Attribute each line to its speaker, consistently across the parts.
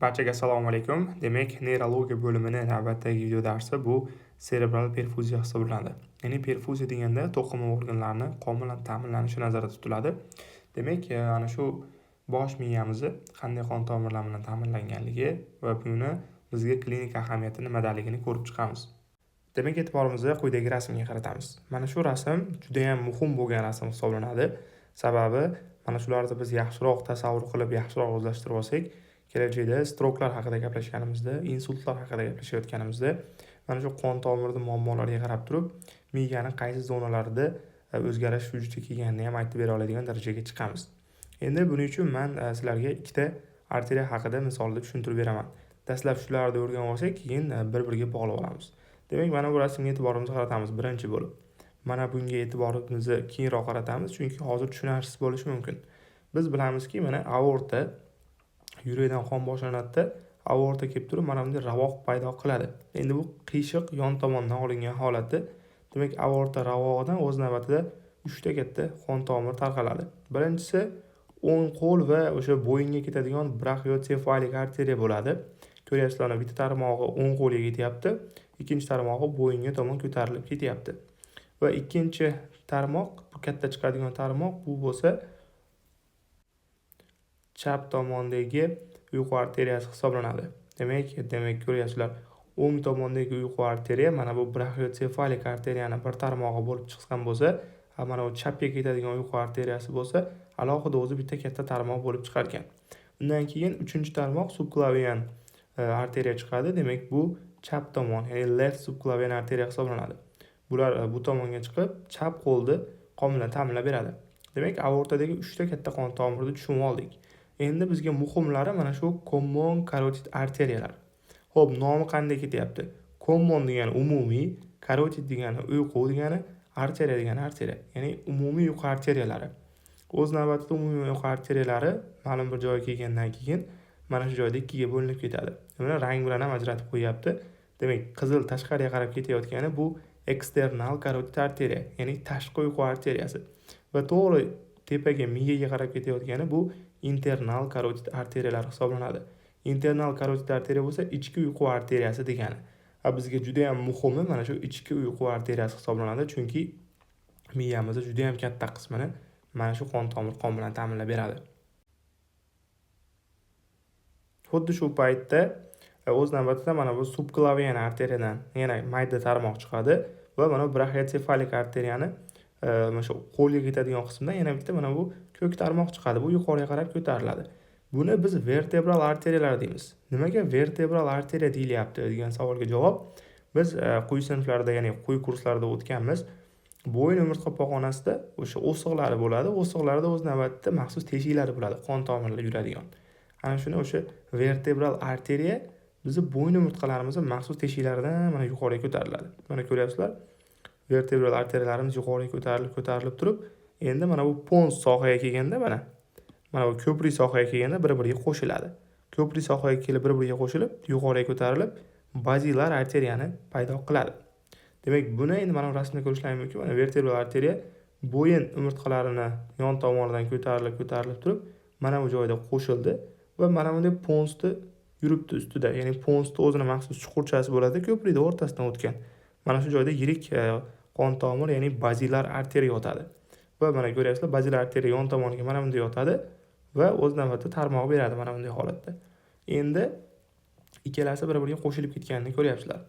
Speaker 1: Barchaga assalomu alaykum. Demak, neurologiya bo'limini navbatdagi video darsi bu serebral perfuziya hisoblanadi. Ya'ni perfuziya deganda to'qima organlarni qomulan ta'minlanishi nazarda tutiladi. Demak, ana shu bosh miyamizni qanday qon tomirlar bilan ta'minlanganligi va buni bizga klinik ahamiyati nimadaligini ko'rib chiqamiz. Demak, e'tiborimizni quyidagi rasmga qaratamiz. Mana shu rasm juda ham muhim bo'lgan rasm hisoblanadi. Sababi mana shularni biz yaxshiroq tasavvur qilib, yaxshiroq o'zlashtirib olsak, kelajakda stroklar haqida gaplashganimizda, insultlar haqida gaplashayotganimizda mana shu qon tomirida muammolarga qarab turib, miyani qaysi zonalarida o'zgarish vujudga kelganini ham aytib bera oladigan darajaga chiqamiz. Endi buning uchun men sizlarga ikkita arteriya haqida misolda tushuntirib beraman. Dastlab shularni o'rganib olsak, keyin bir-biriga bog'lab olamiz. Demak, mana bu rasmga e'tiborimizni qaratamiz birinchi bo'lib. Mana bunga e'tiborimizni keyinroq qaratamiz, chunki hozir tushunarsiz bo'lishi mumkin. Biz bilamizki, mana aorta yurakdan qon boshlanadi, aorta kelib turib, mana bunday ravoq paydo qiladi. Endi bu qiyshiq yon tomondan olingan holati. Demak, aorta ravog'idan o'z navbatida 3 ta katta qon tomir tarqaladi. Birinchisi o'ng qo'l va o'sha bo'yinga ketadigan brachiosefalik arteriya bo'ladi. Ko'ryapsizlar, bitta tarmog'i o'ng qo'lga ketyapti, ikkinchi tarmog'i bo'yinga tomon ko'tarilib ketyapti. Va ikkinchi tarmoq, bu katta chiqadigan tarmoq, bu bo'lsa chap tomondagi uyqu arteriyasi hisoblanadi. Demak ko'ryapsizlar, o'ng tomondagi uyqu arteriya mana bu brachiosefalik arteriyani bir tarmog'i bo'lib chiqqan bo'lsa, mana bu chapga ketadigan uyqu arteriyasi bo'lsa, alohida o'zi bitta katta tarmoq bo'lib chiqar ekan. Undan keyin uchinchi tarmoq subklavian arteriya chiqadi. Demak, bu chap tomon, ya'ni left subclavian arteriya hisoblanadi. Bular bu tomonga chiqib, chap qo'lni qon bilan ta'minlab beradi. Demak, aortadagi 3 ta katta qon tomirni tushunib oldik. Endi bizga muhimlari mana shu common carotid arteriyalar. Xo'p, nomi qanday ketyapti? Common degani umumiy, carotid degani uyqu degani, arteriya degani arteriya. Ya'ni umumiy uyqu arteriyalari. O'z navbatida umumiy uyqu arteriyalari ma'lum bir joyga kelgandan keyin mana shu joyda ikkiga bo'linib ketadi. Buni rang bilan ham ajratib qo'yapti. Demak, qizil tashqariga qarab ketayotgani bu eksternal carotid arteriya, ya'ni tashqi uyqu arteriyasi. Va to'g'ri tepaga miyaga qarab ketayotgani bu internal carotid arteriyalar hisoblanadi. Internal carotid arteriya bo'lsa ichki uyqu arteriyasi degani. Bizga juda ham muhimi mana shu ichki uyqu arteriyasi hisoblanadi, chunki miyamizning juda ham katta qismini mana shu qon bilan ta'minlab beradi. Xuddi shu paytda o'z navbatida mana bu subklavian arteriyadan yana mayda tarmoq chiqadi va mana bu brachiosefalik arteriyani mana shu qo'lga ketadigan qismdan yana bitta mana bu ko'k tarmoq chiqadi. Bu yuqoriga qarab ko'tariladi. Buni biz vertebral arteriyalar deymiz. Nimaga vertebral arteriya deyilyapti degan savolga javob, biz quyi sinflarda, ya'ni quyi kurslarda o'tganmiz. Bo'yin umurtqa pog'onasida o'sha o'siqlari bo'ladi. O'siqlarda o'z navbatida maxsus teshiklari bo'ladi, qon tomirlar yuradigan. Ana shuni o'sha vertebral arteriya bizni bo'yin umurtqalarimizning maxsus teshiklaridan mana yuqoriga ko'tariladi. Mana ko'ryapsizlar, vertebral arteriyalarimiz yuqoriga ko'tarilib turib, endi mana bu pons sohaga kelganda mana bu ko'prik sohaga kelganda bir-biriga qo'shiladi. Ko'prik sohaga kelib bir-biriga qo'shilib, yuqoriga ko'tarilib, bazilar arteriyani paydo qiladi. Demak, buni endi mana bu rasmda ko'rishlaring mumkin. Mana vertebral arteriya bo'yin umurtqalarini yon tomonidan ko'tarilib turib, mana bu joyda qo'shildi va mana bunday ponsni yuribdi ustida. Ya'ni ponsda o'zining maxsus chuqurchasi bo'ladi, ko'prikning o'rtasidan o'tgan. Mana shu joyda yirik qon tomir, ya'ni bazilar arteriya yotadi. Va mana ko'ryapsizlar, bazilar arteriya yon tomoniga mana bunday yotadi va o'z navbatida tarmoq beradi mana bunday holatda. Endi ikkalasi bir-biriga qo'shilib ketganini ko'ryapsizlar.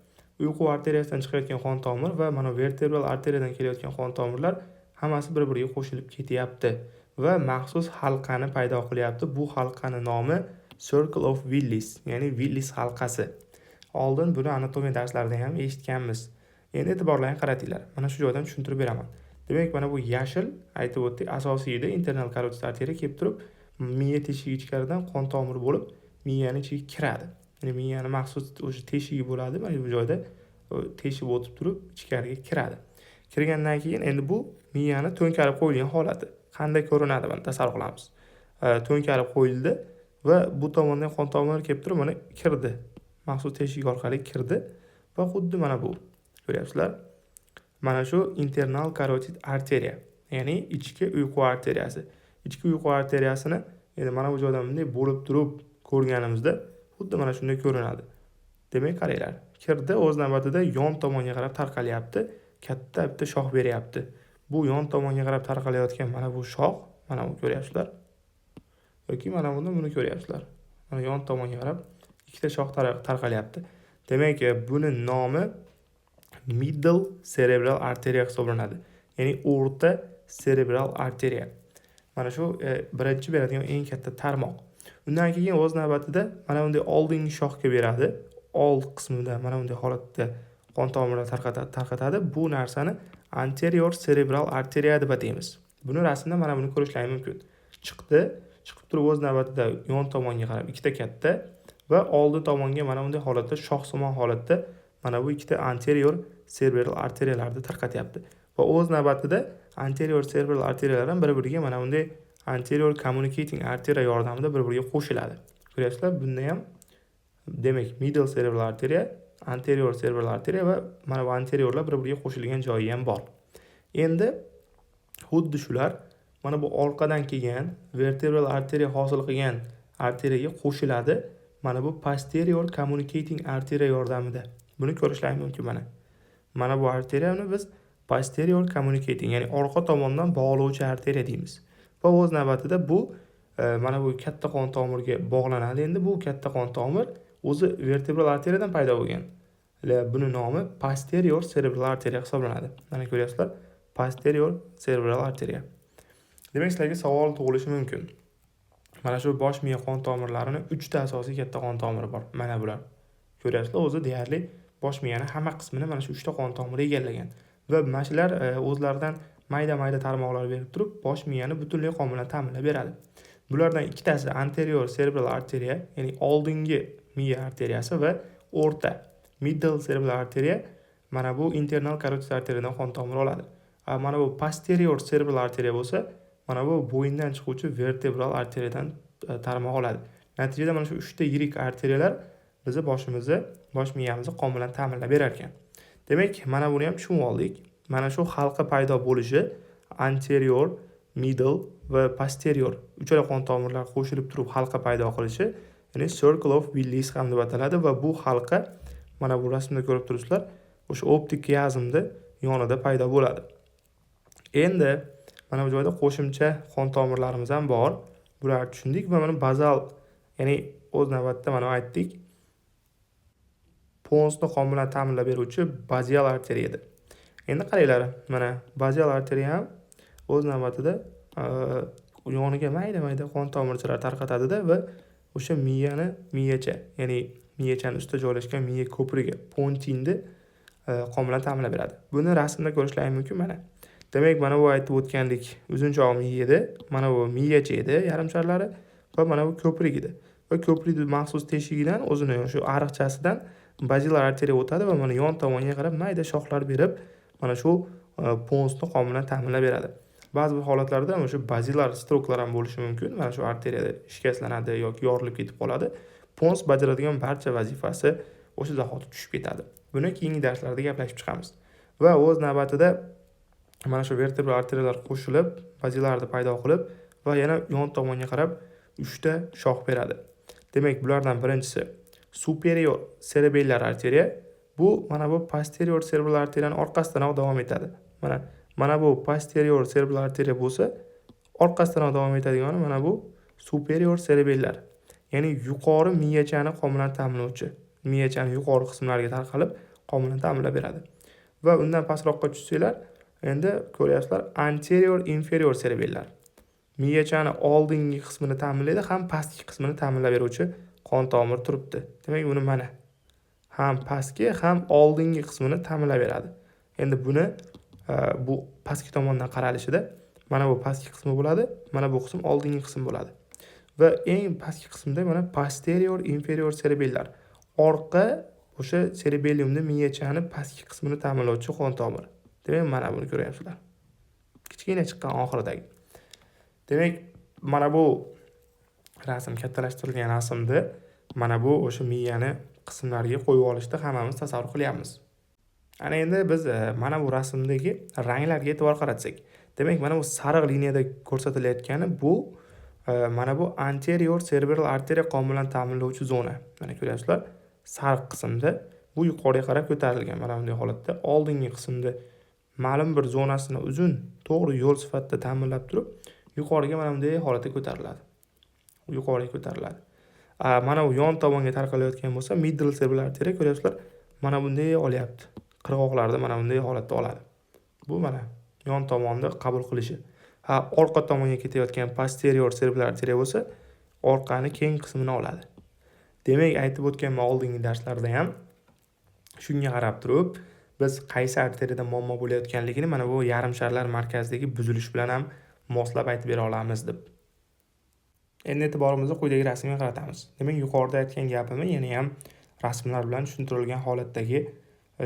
Speaker 1: Uyqu arteriyasidan chiqayotgan qon tomir va mana vertebral arteriyadan kelayotgan qon tomirlar hammasi bir-biriga qo'shilib ketyapti va maxsus halqani paydo qilyapti. Bu halqaning nomi Circle of Willis, ya'ni Willis halqasi. Oldin buni anatomiya darslarida ham eshitganmiz. Endi e'tiborlaring qaratinglar. Mana shu joydan tushuntirib beraman. Demak, mana bu yashil aytib o'tdik, asosiyda internal carotid arteriya kelib turib, miya teshigi ichkaridan qon tomiri bo'lib, miyaning ichiga kiradi. Ya'ni miyani maxsus o'sha teshigi bo'ladi, mana bu joyda teshib o'tib turib ichkariga kiradi. Kirgandan keyin endi bu miyani to'nkarib qo'yilgan holati. Qanday ko'rinadi buni tasavvur qilamiz. To'nkarib qo'yildi va bu tomondan qon tomiri kelib turib, mana kirdi. Maxsus teshik orqali kirdi va xuddi mana bu. Ko'ryapsizlar? Mana shu internal carotid arteriya, ya'ni ichki uyqu arteriyasi. Ichki uyqu arteriyasini endi mana bu joydan bunday bo'lib turib ko'rganimizda xuddi mana shunday ko'rinadi. Demak, qaranglar, kirdi, o'z navbatida yon tomonga qarab tarqalyapti, katta bitta shox beryapti. Bu yon tomonga qarab tarqalayotgan mana bu shox, mana bu ko'ryapsizlar. Yoki mana buni ko'ryapsizlar. Mana yon tomonga qarab ikkita shox tarqalyapti. Demak, buni nomi middle cerebral arteria hisoblanadi. Ya'ni o'rta cerebral arteria. Mana shu birinchi beradigan eng katta tarmoq. Undan keyin o'z navbatida mana bunday oldingi shoxga beradi. Old qismida mana bunday holatda qon tomirlar tarqatadi. Bu narsani anterior cerebral arteria deb ataymiz. Buni rasmda mana buni ko'rishlaring mumkin. Chiqib turib o'z navbatida yon tomonga qarab ikkita katta va oldi tomonga mana bunday holatda shoxsimon holatda mana bu ikkita anterior cerebral arteriyalarni tarqatyapti. Va o'z navbatida anterior cerebral arteriyalar ham bir-biriga mana bunday anterior communicating arteria yordamida bir-biriga qo'shiladi. Ko'ryapsizlar, bunda ham demak middle cerebral arteria, anterior cerebral arteria va mana bu anteriorlar bir-biriga qo'shilgan joyi ham bor. Endi xuddi shular mana bu orqadan kelgan vertebral arteria hosil qilgan arteriyaga qo'shiladi. Mana bu posterior communicating arteria yordamida. Buni ko'rishlaring mumkin mana. Mana bu arteriyani biz posterior communicating, ya'ni orqa tomondan bog'lovchi arteriya deymiz. Va o'z navbatida bu mana bu katta qon tomirga bog'lanadi. Endi bu katta qon tomir o'zi vertebral arteriyadan paydo bo'lgan. Buni nomi posterior cerebral arteria hisoblanadi. Mana ko'ryapsizlar, posterior cerebral arteria. Demak, sizlarga savol tug'ilishi mumkin. Mana shu bosh miya qon tomirlarini 3 ta asosiy katta qon tomiri bor. Mana bular. Ko'ryapsizlar, o'zi deyarli bosh miyani hamma qismini mana shu 3 ta qon tomiri egallagan. Va mana shular o'zlaridan mayda-mayda tarmoqlar berib turib, bosh miyani butunlay qon bilan ta'minlab beradi. Bulardan ikkitasi anterior cerebral arteria, ya'ni oldingi miya arteriyasi va o'rta middle cerebral arteria mana bu internal carotid arteriyadan qon tomiri oladi. Mana bu posterior cerebral arteria bo'lsa, mana bu bo'yindan chiquvchi vertebral arteriyadan tarmoq oladi. Natijada mana shu 3 ta yirik arteriyalar bizni bosh miyamizni qon bilan ta'minlab berar ekan. Demak, mana buni ham tushunib oldik. Mana shu halqa paydo bo'lishi anterior, middle va posterior uchala qon tomirlar qo'shilib turib halqa paydo qilishi, ya'ni circle of Willis ham deb ataladi va bu halqa mana bu rasmda ko'rib turibsizlar, o'sha optik chiasmda yonida paydo bo'ladi. Endi mana bu joyda qo'shimcha qon tomirlarimiz ham bor. Bularni tushundik va mana bazal, ya'ni o'z navbatida mana aytdik, ponsni qon bilan ta'minlab beruvchi bazial arteriya edi. Endi qaranglar, mana bazial arteriya ham o'z navbatida yoniga mayda-mayda qon tomirchalar tarqatadi-da va o'sha miyacha, ya'ni miyachani ustida joylashgan miya ko'priga, pontinni qon bilan ta'minlab beradi. Buni rasmda ko'rishlaring mumkin mana. Demak, mana bu aytib o'tganlik uzunchoq miya edi, mana bu miyacha edi, yarim sharlari va mana bu ko'prik edi. Va ko'prikning maxsus teshigidan o'zini shu ariqchasidan bazial arteriya o'tadi va mana yon tomonga qarab mayda shoxlar berib, mana shu ponsni qon bilan ta'minlab beradi. Ba'zi holatlarda o'sha bazilar stroklar ham bo'lishi mumkin. Mana shu arteriyada shikastlanadi yoki yorilib ketib qoladi. Pons bajaradigan barcha vazifasi o'sha zahoti tushib ketadi. Buni keyingi darslarda gaplashib chiqamiz. Va o'z navbatida mana shu vertebral arteriyalar qo'shilib, bazilarni paydo qilib va yana yon tomonga qarab 3 ta shox beradi. Demak, bulardan birinchisi superior cerebellar arteriya. Bu mana bu posterior cerebral arteriyaning orqasidan davom etadi. Mana bu posterior cerebral arteriya bo'lsa, orqasidan davom etadigani mana bu superior cerebellar. Ya'ni yuqori miyachani qon bilan ta'minlovchi. Miyachani yuqori qismlariga tarqalib qon bilan ta'minlab beradi. Va undan pastroqqa tushsanglar, endi ko'ryapsizlar, anterior inferior cerebellar. Miyachani oldingi qismini ta'minlaydi, ham pastki qismini ta'minlab beruvchi qon tomir turibdi. Demak, buni mana ham pastki, ham oldingi qismini ta'minlab beradi. Endi buni bu pastki tomondan qaralishida mana bu pastki qismi bo'ladi, mana bu qism oldingi qism bo'ladi. Va eng pastki qismda mana posterior inferior cerebellar. Orqa o'sha cerebellumni miyachani pastki qismini ta'minlovchi qon tomiri. Demak, mana buni ko'ryapsizlar. Kichkina chiqqan oxiridagi. Demak, mana bu rasm kattalashtirilgan rasmda mana bu o'sha miyani qismlariga qo'yib olishda hammamiz tasavvur qilyapmiz. Ana endi biz mana bu rasmdagi ranglarga e'tibor qaratsak, demak, mana bu sariq liniyada ko'rsatilayotgani bu Mana bu anterior cerebral arteriya qon bilan ta'minlovchi zona. Mana ko'ryapsizlar, sariq qismda bu yuqoriga qarab ko'tarilgan. Mana bunday holatda oldingi qismda ma'lum bir zonasini uzun, to'g'ri yo'l sifatida ta'minlab turib, yuqoriga mana bunday holatda ko'tariladi. Yuqoriga ko'tariladi. Mana bu yon tomonga tarqalayotgan bo'lsa, middle cerebral arteriya ko'ryapsizlar, mana bunday olyapti. Qirg'oqlarda mana bunday holatda oladi. Bu mana yon tomonda qabul qilishi. Orqa tomonga ketayotgan posterior cerebral arteriya bo'lsa, orqani keng qismini oladi. Demak, aytib o'tganman oldingi darslarda ham shunga qarab turib, biz qaysi arteriyada muammo bo'layotganligini mana bu yarim sharlar markazidagi buzilish bilan ham moslab aytib bera olamiz deb. Endi e'tiborimizni quyidagi rasmga qaratamiz. Demak, yuqorida aytgan gapimni yana ham rasmlar bilan tushuntirilgan holatdagi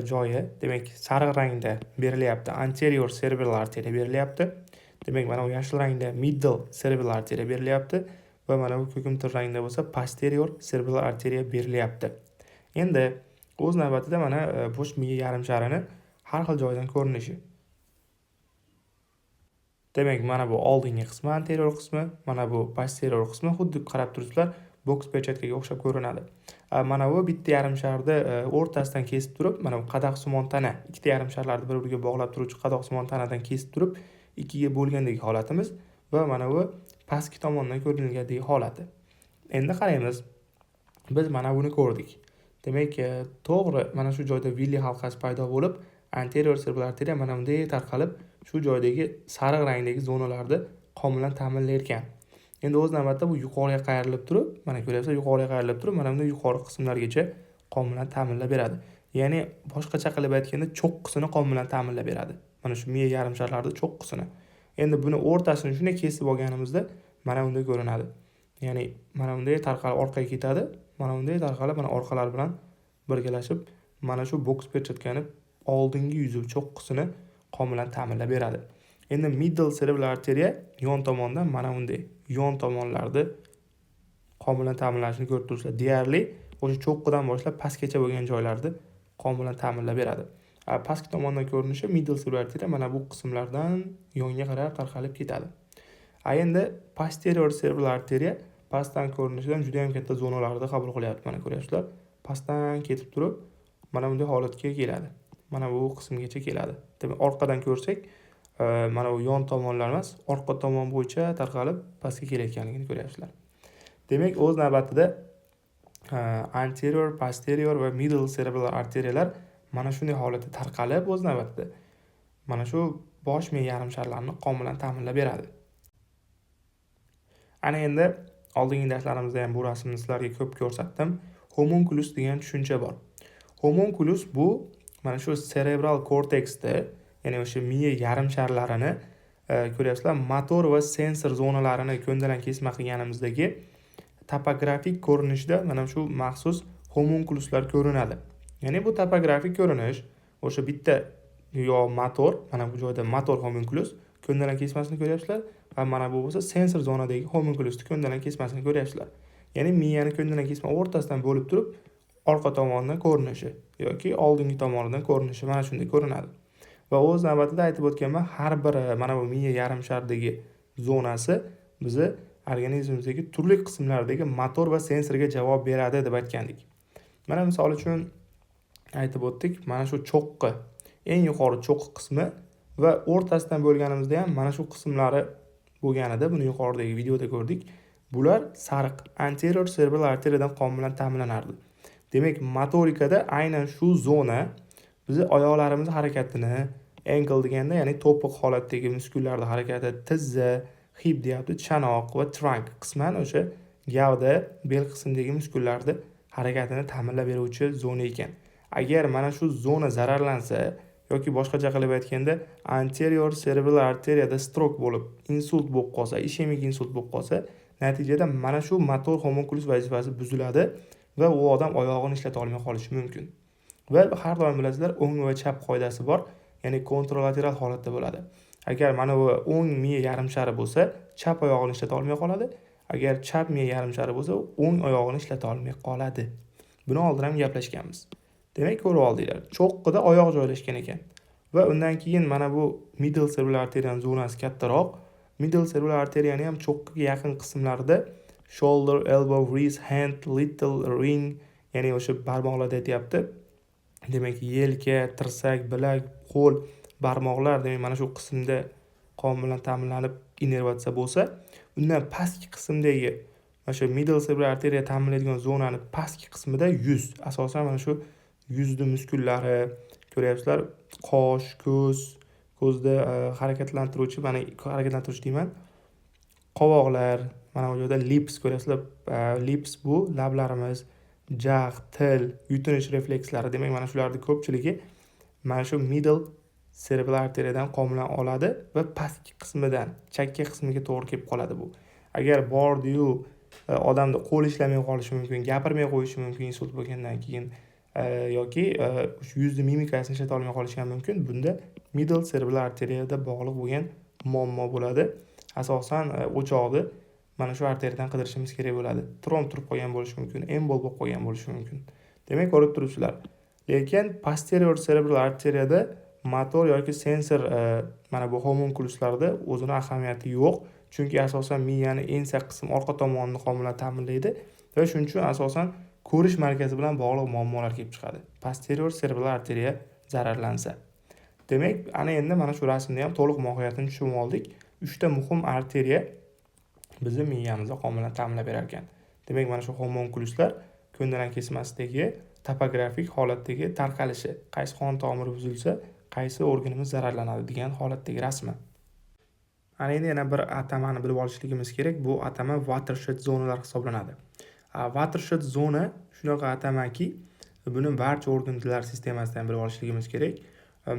Speaker 1: joyi, demak, sariq rangda berilyapti anterior cerebral arteriya berilyapti. Demak, mana bu yashil rangda middle cerebral arteriya berilyapti va mana bu ko'kimtir rangda bo'lsa posterior cerebral arteriya berilyapti. Endi o'z navbatida mana bo'sh miya yarim sharini har xil joydan ko'rinishi. Demak, mana bu oldingi qismi, anterior qismi, mana bu posterior qismi xuddi qarab turibsizlar, boks pechatkaga o'xshab ko'rinadi. Mana bu bitta yarim sharni o'rtasidan kesib turib, mana bu qadoqsimon tana, ikkita yarim sharlarni bir-biriga bog'lab turuvchi qadoqsimon tanadan kesib turib, ikkiga bo'lgandagi holatimiz va mana bu pastki tomondan ko'rinilgandagi holati. Endi qaraymiz. Biz mana buni ko'rdik. Demak, to'g'ri mana shu joyda villi halqasi paydo bo'lib, anterior cerebral arteriya mana bunday tarqalib, shu joydagi sariq rangdagi zonalarni qon bilan ta'minlayotgan. Endi o'z navbatida bu yuqoriga qayrilib turib, mana ko'ryapsiz, yuqoriga qayrilib turib, mana bunday yuqori qismlargacha qon bilan ta'minlab beradi. Ya'ni boshqacha qilib aytganda cho'qqisini qon bilan ta'minlab beradi. Mana shu miya yarim sharlarida cho'qqisini. Endi buni o'rtasini shunday kesib olganimizda mana bunday ko'rinadi. Ya'ni mana bunday tarqalib orqaga ketadi, mana bunday tarqalib mana orqalar bilan birgalashib, mana shu boks perchatkani oldingi yuzi cho'qqisini qon bilan ta'minlab beradi. Endi middle cerebral arteriya yon tomondan mana bunday yon tomonlarda qon bilan ta'minlanishini ko'rib turibsizlar. Deyarli o'sha cho'qqidan boshlab pastgacha bo'lgan joylarni qon bilan ta'minlab beradi. Pastki tomondan ko'rinishi middle cerebral arteriya mana bu qismlardan yonga qarab tarqalib ketadi. Endi posterior cerebral arteriya pastdan ko'rinishidan juda ham katta zonalarda qabul qilyapti. Mana ko'ryapsizlar. Pastdan ketib turib, mana bunday holatga keladi. Mana bu qismgacha keladi. Demak, orqadan ko'rsak, mana bu yon tomonlar emas, orqa tomon bo'yicha tarqalib pastga kelayotganligini ko'ryapsizlar. Demak, o'z navbatida anterior, posterior va middle cerebral arteriyalar mana shunday holatda tarqalib, o'z navbatida mana shu bosh miya yarim sharlarini qon bilan ta'minlab beradi. Ana endi oldingi darslarimizda ham bu rasmni sizlarga ko'p ko'rsatdim. Homunculus degan tushuncha bor. Homunculus bu mana shu cerebral korteksda, ya'ni o'sha miya yarim sharlarini ko'ryapsizlar, motor va sensor zonalarini ko'ndalang kesma qilganimizdagi topografik ko'rinishda mana shu maxsus homunculuslar ko'rinadi. Ya'ni bu topografik ko'rinish o'sha bitta yo motor, mana bu joyda motor homunculus ko'ndalang kesmasini ko'ryapsizlar va mana bu bo'lsa sensor zonadagi homunculusni ko'ndalang kesmasini ko'ryapsizlar. Ya'ni miyani ko'ndalang kesma o'rtasidan bo'lib turib, orqa tomonidan ko'rinishi yoki oldingi tomonidan ko'rinishi mana shunday ko'rinadi. Va o'z navbatida aytib o'tganman, har bir mana bu miya yarim shardagi zonasi bizni organizmimizdagi turli qismlardagi motor va sensorga javob beradi deb aytgandik. Mana misol uchun aytib o'tdik, mana shu cho'qqi, eng yuqori cho'qqi qismi va o'rtasidan bo'lganimizda ham mana shu qismlari bo'lganida, buni yuqoridagi videoda ko'rdik. Bular sariq anterior cerebral arteriyadan qon bilan ta'minlanardi. Demak, motorikada aynan shu zona bizni oyoqlarimiz harakatini, ankle deganda, ya'ni to'piq holatdagi muskullarning harakati, tizza, hip deyapti, chanoq va trunk qisman o'sha gavda, bel qismidagi muskullarning harakatini ta'minlab beruvchi zona ekan. Agar mana shu zona zararlansa yoki boshqacha qilib aytganda anterior cerebral arteriyada stroke bo'lib, insult bo'lib qolsa, ishemik insult bo'lib qolsa, natijada mana shu motor homunculus vazifasi buziladi va u odam oyog'ini ishlata olmay qolishi mumkin. Va har doim bilasizlar, o'ng va chap qoidasi bor, ya'ni kontralateral holatda bo'ladi. Agar mana bu o'ng miya yarim shari bo'lsa, chap oyog'ini ishlata olmay qoladi. Agar chap miya yarim shari bo'lsa, o'ng oyog'ini ishlata olmay qoladi. Buni oldin ham gaplashganmiz. Demak, ko'rib oldinglar. Cho'qqida oyoq joylashgan ekan. Va undan keyin mana bu middle cerebral arteriyaning zonasi kattaroq middle cerebral arteriyani ham cho'qqiga yaqin qismlarida shoulder, elbow, wrist, hand, little ring, ya'ni o'sha barmoqlarda aytyapti. Demak, yelka, tirsak, bilak, qo'l, barmoqlar, demak mana shu qismda qon bilan ta'minlanib innervatsiya bo'lsa, undan pastki qismdagi mana shu middle cerebral arteriya ta'minlaydigan zonani pastki qismida yuz, asosan mana shu yuzning muskullari, ko'ryapsizlar, qosh, ko'zda harakatlantiruvchi, mana harakatlantiruvchi deyman, qovoqlar, mana bu yerda lips ko'ryapsizlar. Lips bu lablarimiz, jag', til, yutinish reflekslari. Demak, mana shularning ko'pchiligi mana shu middle cerebral arteriyadan qon bilan oladi va pastki qismidan, chakka qismiga to'g'ri kelib qoladi bu. Agar bordi-yu, odamda qo'l ishlamay qolishi mumkin, gapirmay qo'yishi mumkin insult bo'lgandan keyin, yoki yuzning mimikasini ishlata olmay qolishi ham mumkin. Bunda middle cerebral arteriyada bog'liq bo'lgan muammo bo'ladi. Asosan o'chog'ini mana shu arteriyadan qidirishimiz kerak bo'ladi. Tromb turib qolgan bo'lishi mumkin, embol bo'lib qolgan bo'lishi mumkin. Demak, ko'rib turibsizlar. Lekin posterior cerebral arteriyada motor yoki sensor mana bu homunculuslarda o'zini ahamiyati yo'q. Chunki asosan miyani ensa qism orqa tomonini qon bilan ta'minlaydi va shuning uchun asosan ko'rish markazi bilan bog'liq muammolar kelib chiqadi. Posterior cerebral arteriya zararlansa. Demak, ana endi mana shu rasmda ham to'liq mohiyatini tushunib oldik. 3 ta muhim arteriya bizni miyamizga qon bilan ta'minlab berar ekan. Demak, mana shu homunculuslar ko'ndalang kesmasidagi topografik holatdagi tarqalishi, qaysi qon tomiri buzilsa, qaysi organimiz zararlanadi degan holatdagi rasmi. Ana endi yana bir atamani bilib olishligimiz kerak. Bu atama watershed zonalar hisoblanadi. Watershed zona shunaqa atamaki, buni barcha organlar sistemasidan bilib olishligimiz kerak.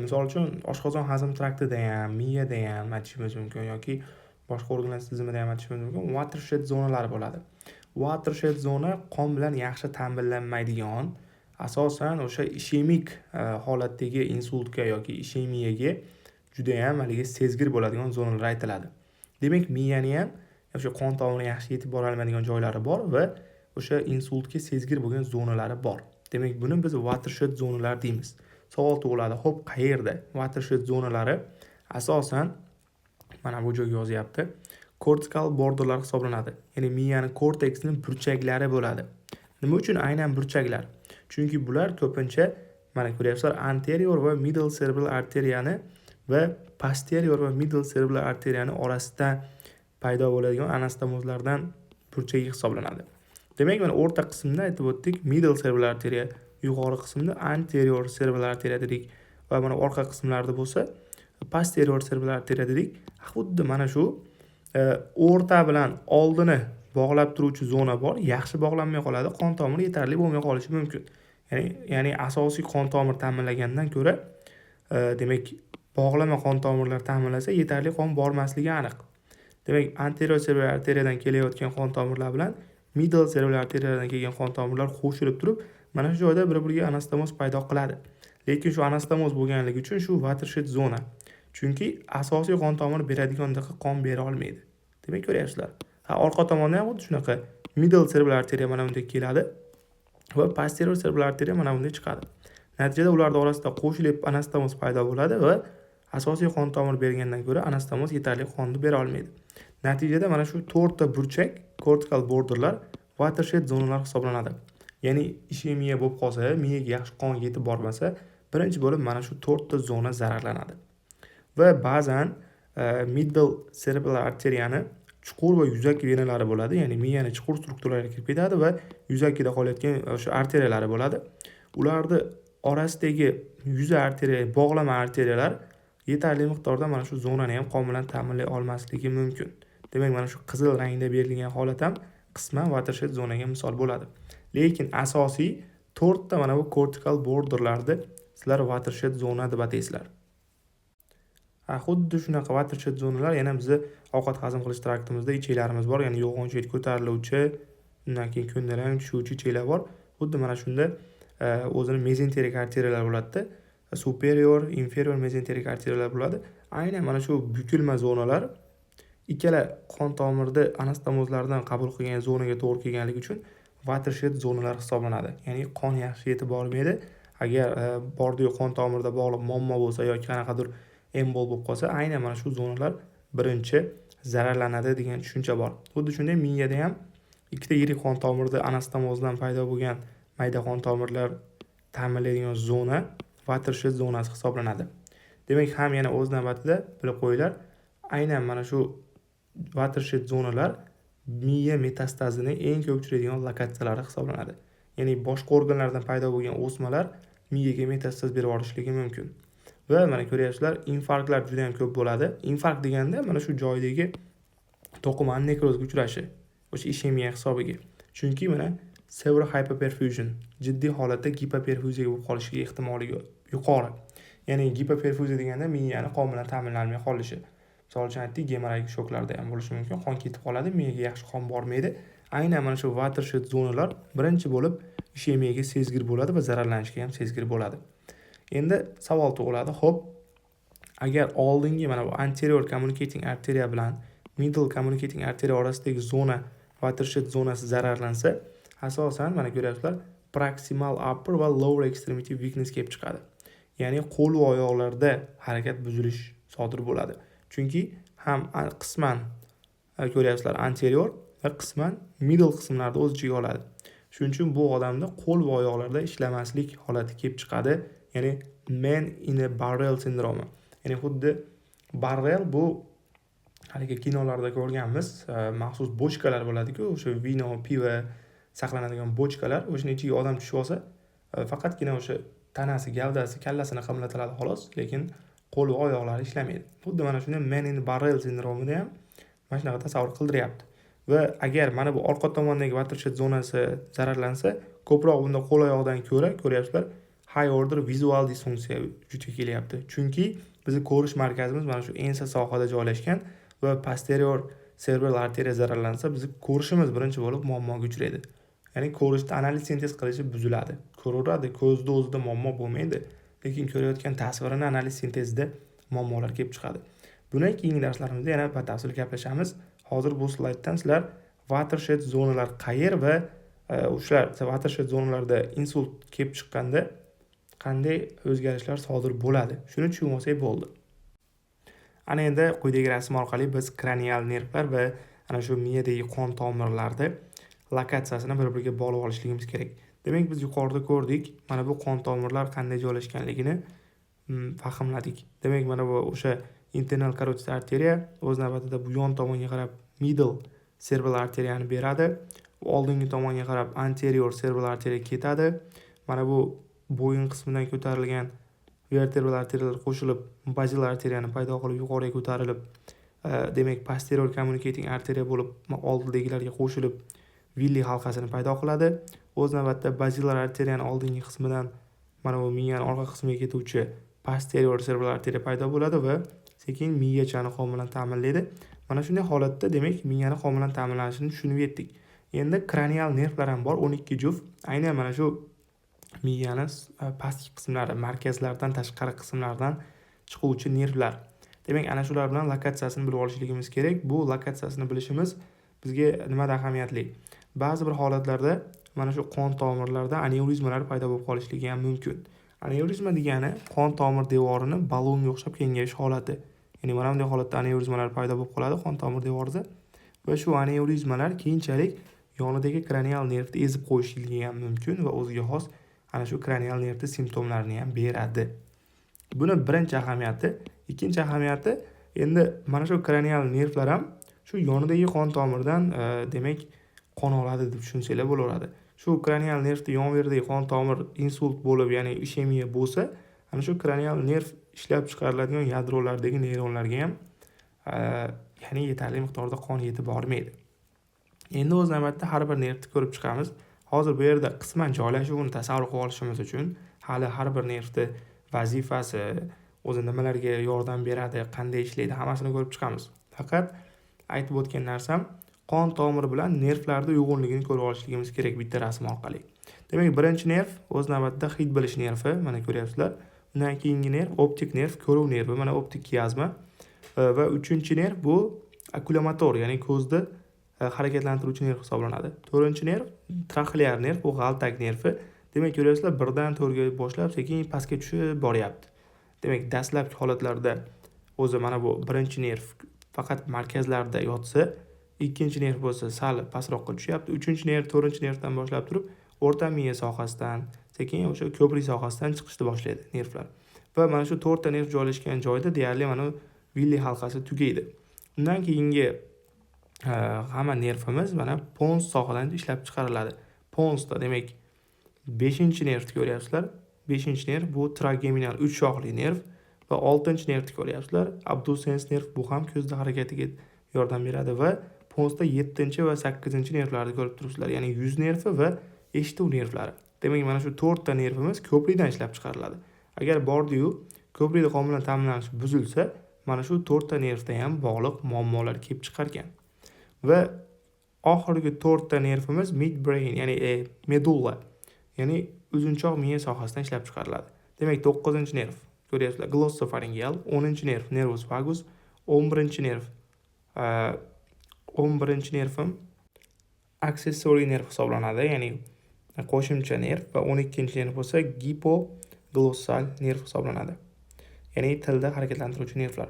Speaker 1: Misol uchun, oshqozon hazm traktida ham, miyada ham aytishimiz mumkin yoki boshqa organlar tizimida ham aytishimiz mumkin. Watershed zonalari bo'ladi. Watershed zona qon bilan yaxshi ta'minlanmaydigan, asosan o'sha ishemik holatdagi insultga yoki ishemiyaga juda ham haligi sezgir bo'ladigan zonalar aytiladi. Demak, miyani ham o'sha qon tomiri yaxshi yetib bora olmaydigan joylari bor va o'sha insultga sezgir bo'lgan zonalari bor. Demak, buni biz watershed zonalar deymiz. Savol tug'iladi, xo'p, qayerda? Watershed zonalari asosan mana bu joyga yozyapti. Cortical borderlar hisoblanadi. Ya'ni miyani korteksning burchaklari bo'ladi. Nima uchun aynan burchaklar? Chunki bular ko'pincha mana ko'ryapsizlar, anterior va middle cerebral arteriyani va posterior va middle cerebral arteriyani orasida paydo bo'ladigan anastomozlardan burchagi hisoblanadi. Demak, mana o'rta qismda aytib o'tdik, middle cerebral arteriya, yuqori qismda anterior cerebral arteriya dedik va mana orqa qismlarda bo'lsa posterior cerebral arteriya dedik. Xuddi mana shu o'rta bilan oldini bog'lab turuvchi zona bor, yaxshi bog'lanmay qoladi, qon tomiri yetarli bo'lmay qolishi mumkin. Ya'ni asosiy qon tomir ta'minlagandan ko'ra, demak, bog'lama qon tomirlar ta'minlasa yetarli qon bormasligi aniq. Demak, anterior cerebral arteriyadan kelayotgan qon tomirlar bilan middle cerebral arteriyadan kelgan qon tomirlar qo'shilib turib, mana shu joyda bir-biriga anastomoz paydo qiladi. Lekin shu anastomoz bo'lganligi uchun shu watershed zona. Chunki asosiy qon tomir beradigan qon bera olmaydi. Demak, ko'ryapsizlar. Orqa tomonda ham xuddi shunaqa middle cerebral arteriya mana bunday keladi va posterior cerebral arteriya mana bunday chiqadi. Natijada ularning orasida qo'shilib anastomoz paydo bo'ladi va asosiy qon tomir bergandan ko'ra anastomoz yetarli qonni bera olmaydi. Natijada mana shu 4 ta burchak, cortical borderlar watershed zonalar hisoblanadi. Ya'ni ishemiya bo'lib qolsa, miyaga yaxshi qon yetib bormasa, birinchi bo'lib mana shu 4 ta zona zararlanadi. Va ba'zan middle cerebral arteriyani chuqur va yuzak venalari bo'ladi. Ya'ni miyani chuqur strukturalariga kirib ketadi va yuzakida qolayotgan o'sha arteriyalari bo'ladi. Ularning orasidagi yuza arteriya, bog'lama arteriyalar yetarli miqdorda mana shu zonani ham qon bilan ta'minlay olmasligi mumkin. Demak, mana shu qizil rangda berilgan holat ham qisman watershed zonaga misol bo'ladi. Lekin asosiy 4 ta mana bu cortical borderlarni sizlar watershed zona deb ataysizlar. Xuddi shunaqa watershed zonalar yana bizni ovqat hazm qilish traktimizda ichaklarimiz bor, ya'ni yo'g'onchilik ko'tariluvchi, undan keyin ko'ndalang tushuvchi ichaklar bor. Xuddi mana shunda o'zini mezenterik arteriyalar bo'ladi. Superior, inferior mezenterik arteriyalar bo'ladi. Aynan mana shu bukilma zonalar ikkala qon tomirida anastomozlardan qabul qilgan zonaga to'g'ri kelganligi uchun watershed zonalar hisoblanadi. Ya'ni qon yaxshi yetib bormaydi. Agar bordi-yu qon tomirida bog'liq muammo bo'lsa yoki qanaqadir embol bo'lib qolsa, aynan mana shu zonalar birinchi zararlanadi degan tushuncha bor. Xuddi shunday miyada ham ikkita yirik qon tomirda anastomozdan paydo bo'lgan mayda qon tomirlar ta'minlaydigan zona watershed zonasi hisoblanadi. Demak, ham yana o'z navbatida bilib qo'yinglar, aynan mana shu watershed zonalar miya metastazining eng ko'p uchraydigan lokatsiyalari hisoblanadi. Ya'ni boshqa organlardan paydo bo'lgan o'smalar miyaga metastaz berib yuborishligi mumkin. Va mana ko'ryapsizlar, infarktlar juda ham ko'p bo'ladi. Infarkt deganda mana shu joydagi to'qimaning nekrozga uchrashi, o'sha ishemiya hisobiga. Chunki mana severe hypoperfusion, jiddiy holatda gipoperfuziya bo'lib qolishiga ehtimoli yuqori. Ya'ni gipoperfuziya deganda miyani qon bilan ta'minlanmay qolishi. Misol uchun aytdik, gemorragik shoklarda ham bo'lishi mumkin, qon ketib qoladi, miyaga yaxshi qon bormaydi. Aynan mana shu watershed zonalar birinchi bo'lib ishemiyaga sezgir bo'ladi va zararlanishga ham sezgir bo'ladi. Endi savol tug'iladi, xo'p, agar oldingi mana bu anterior communicating arteria bilan middle communicating arteria orasidagi zona, watershed zonasi zararlansa, asosan mana ko'ryapsizlar, proximal upper va lower extremity weakness kelib chiqadi. Ya'ni qo'l va oyoqlarda harakat buzilish sodir bo'ladi. Chunki ham qisman ko'ryapsizlar anterior va qisman middle qismlarda o'z ichiga oladi. Shuning uchun bu odamda qo'l va oyoqlarda ishlamaslik holati kelib chiqadi. Ya'ni man in a barrel sindromi. Ya'ni xuddi barrel bu haligi kinolarda ko'rganmiz, maxsus bochkalar bo'ladi-ku, o'sha vino, pivo saqlanadigan bochkalar, o'shaning ichiga odam tushib olsa, faqatgina o'sha tanasi, gavdasi, kallasini qimlatiladi xolos, lekin qo'l va oyoqlari ishlamaydi. Xuddi mana shunday man in barrel sindromida ham mana shunaqa tasavvur qildiryapti. Va agar mana bu orqa tomondagi watershed zonasi zararlansa, ko'proq bunda qo'l oyoqdan ko'ra, ko'ryapsizlar, high order vizual disfunksiya vujudga kelyapti. Chunki bizning ko'rish markazimiz mana shu ensa sohada joylashgan va posterior cerebral arteriya zararlansa, bizning ko'rishimiz birinchi bo'lib muammoga uchraydi. Ya'ni ko'rishda analiz sintez qilishi buziladi. Ko'raveradi, ko'zda o'zida muammo bo'lmaydi, lekin ko'rayotgan tasvirini analiz sintezida muammolar kelib chiqadi. Bundan keyingi darslarimizda yana batafsil gaplashamiz. Hozir bu slayddan sizlar watershed zonalar qayer va o'sha watershed zonalarda insult kelib chiqqanda qanday o'zgarishlar sodir bo'ladi, shuni tushunib olsak bo'ldi. Ana endi quyidagi rasm orqali biz kranial nervlar va ana shu miyadagi qon tomirlarida lokatsiyasini bir-biriga bog'lab olishligimiz kerak. Demak, biz yuqorida ko'rdik, mana bu qon tomirlar qanday joylashganligini fahmladik. Demak, mana bu o'sha internal carotid arteriya o'z navbatida bu yon tomonga qarab middle cerebral arteriyani beradi. Oldingi tomonga qarab anterior cerebral arteriya ketadi. Mana bu bo'yin qismidan ko'tarilgan vertebral arteriyalar qo'shilib basilar arteriyani paydo qilib yuqoriga ko'tarilib, demak posterior communicating arteriya bo'lib oldidagilarga qo'shilib villi halqasini paydo qiladi. O'z navbatda basilar arteriyani oldingi qismidan mana bu miyaning orqa qismiga ketuvchi posterior cerebral arteriya paydo bo'ladi va sekin miyachani qon bilan ta'minlaydi. Mana shunday holatda demak miyani qon bilan ta'minlanishini tushunib yetdik. Endi kranial nervlar ham bor, 12 juft. Aynan mana shu miyani pastki qismlari, markazlardan tashqari qismlardan chiquvchi nervlar. Demak, ana shular bilan lokatsiyasini bilib olishligimiz kerak. Bu lokatsiyasini bilishimiz bizga nimada ahamiyatli? Ba'zi bir holatlarda mana shu qon tomirlarida anevrizmalar paydo bo'lib qolishligi ham mumkin. Anevrizma degani qon tomir devorini ballonga o'xshab kengayish holati. Ya'ni mana bunday holatda anevrizmalar paydo bo'lib qoladi qon tomir devorida va shu anevrizmalar keyinchalik yonidagi kranial nervni ezib qo'yishligi ham mumkin va o'ziga xos ana shu kranial nervni simptomlarini ham beradi. Buni birinchi ahamiyati. Ikkinchi ahamiyati, endi mana shu kranial nervlar ham shu yonidagi qon tomirdan demak qon oladi deb tushunsalar bo'laveradi. Shu kranial nervni yonveridagi qon tomir insult bo'lib, ya'ni ishemiya bo'lsa, ana shu kranial nerv ishlab chiqariladigan yadrolardagi neyronlarga ham ya'ni yetarli miqdorda qon yetib bormaydi. Endi o'z navbatda har bir nervni ko'rib chiqamiz. Hozir bu yerda qisman joylashuvini tasavvur qilib olishimiz uchun hali har bir nervni vazifasi, o'zi nimalarga yordam beradi, qanday ishlaydi, hammasini ko'rib chiqamiz. Faqat aytib o'tgan narsam, qon tomiri bilan nervlarda uyg'unligini ko'rib olishligimiz kerak bitta rasm orqali. Demak, birinchi nerv o'z navbatida hid bilish nervi, mana ko'ryapsizlar. Undan keyingi nerv optik nerv, ko'ruv nervi, mana optik kiyazma va uchinchi nerv bu okulyomotor, ya'ni ko'zni harakatlantiruvchi nerv hisoblanadi. To'rtinchi nerv traxear nerv, bu g'altak nervi. Demak, ko'ryapsizlar, 1dan 4ga boshlab sekin pastga tushib boryapti. Demak, dastlabki holatlarda o'zi mana bu birinchi nerv faqat markazlarda yotsa, ikkinchi nerv bo'lsa sal pastroqqa tushyapti, uchinchi nerv, to'rtinchi nervdan boshlab turib o'rta miya sohasidan, sekin o'sha ko'prik sohasidan chiqishni boshlaydi nervlar. Va mana shu 4 ta nerv joylashgan joyda deyarli mana villi halqasi tugaydi. Undan keyingi hamma nervimiz mana pons sohadan ishlab chiqariladi. Ponsda demak 5-nervni ko'ryapsizlar. 5-nerv bu trigeminal 3 shoxli nerv va 6-nervni ko'ryapsizlar. Abducens nerv bu ham ko'zda harakatiga yordam beradi va ponsda 7 va 8-nervlarni ko'rib turibsizlar. Ya'ni yuz nervi va eshituv nervlari. Demak, mana shu 4 ta nervimiz ko'prikdan ishlab chiqariladi. Agar bordi-yu ko'prikda qon bilan ta'minlanish buzilsa, mana shu 4 ta nervda ham bog'liq muammolar kelib chiqar ekan. Va oxirgi 4 ta nervimiz midbrain, ya'ni medulla, ya'ni uzunchoq miya sohasidan ishlab chiqariladi. Demak, 9-nerv ko'ryapsizlar, glossopharyngeal, 10-nerv nervus vagus, 11-nerv 11-nervim aksessoriy nerv hisoblanadi, ya'ni qo'shimcha nerv va 12-nerv bo'lsa gipoglossal nerv hisoblanadi. Ya'ni tilda harakatlantiruvchi nervlar.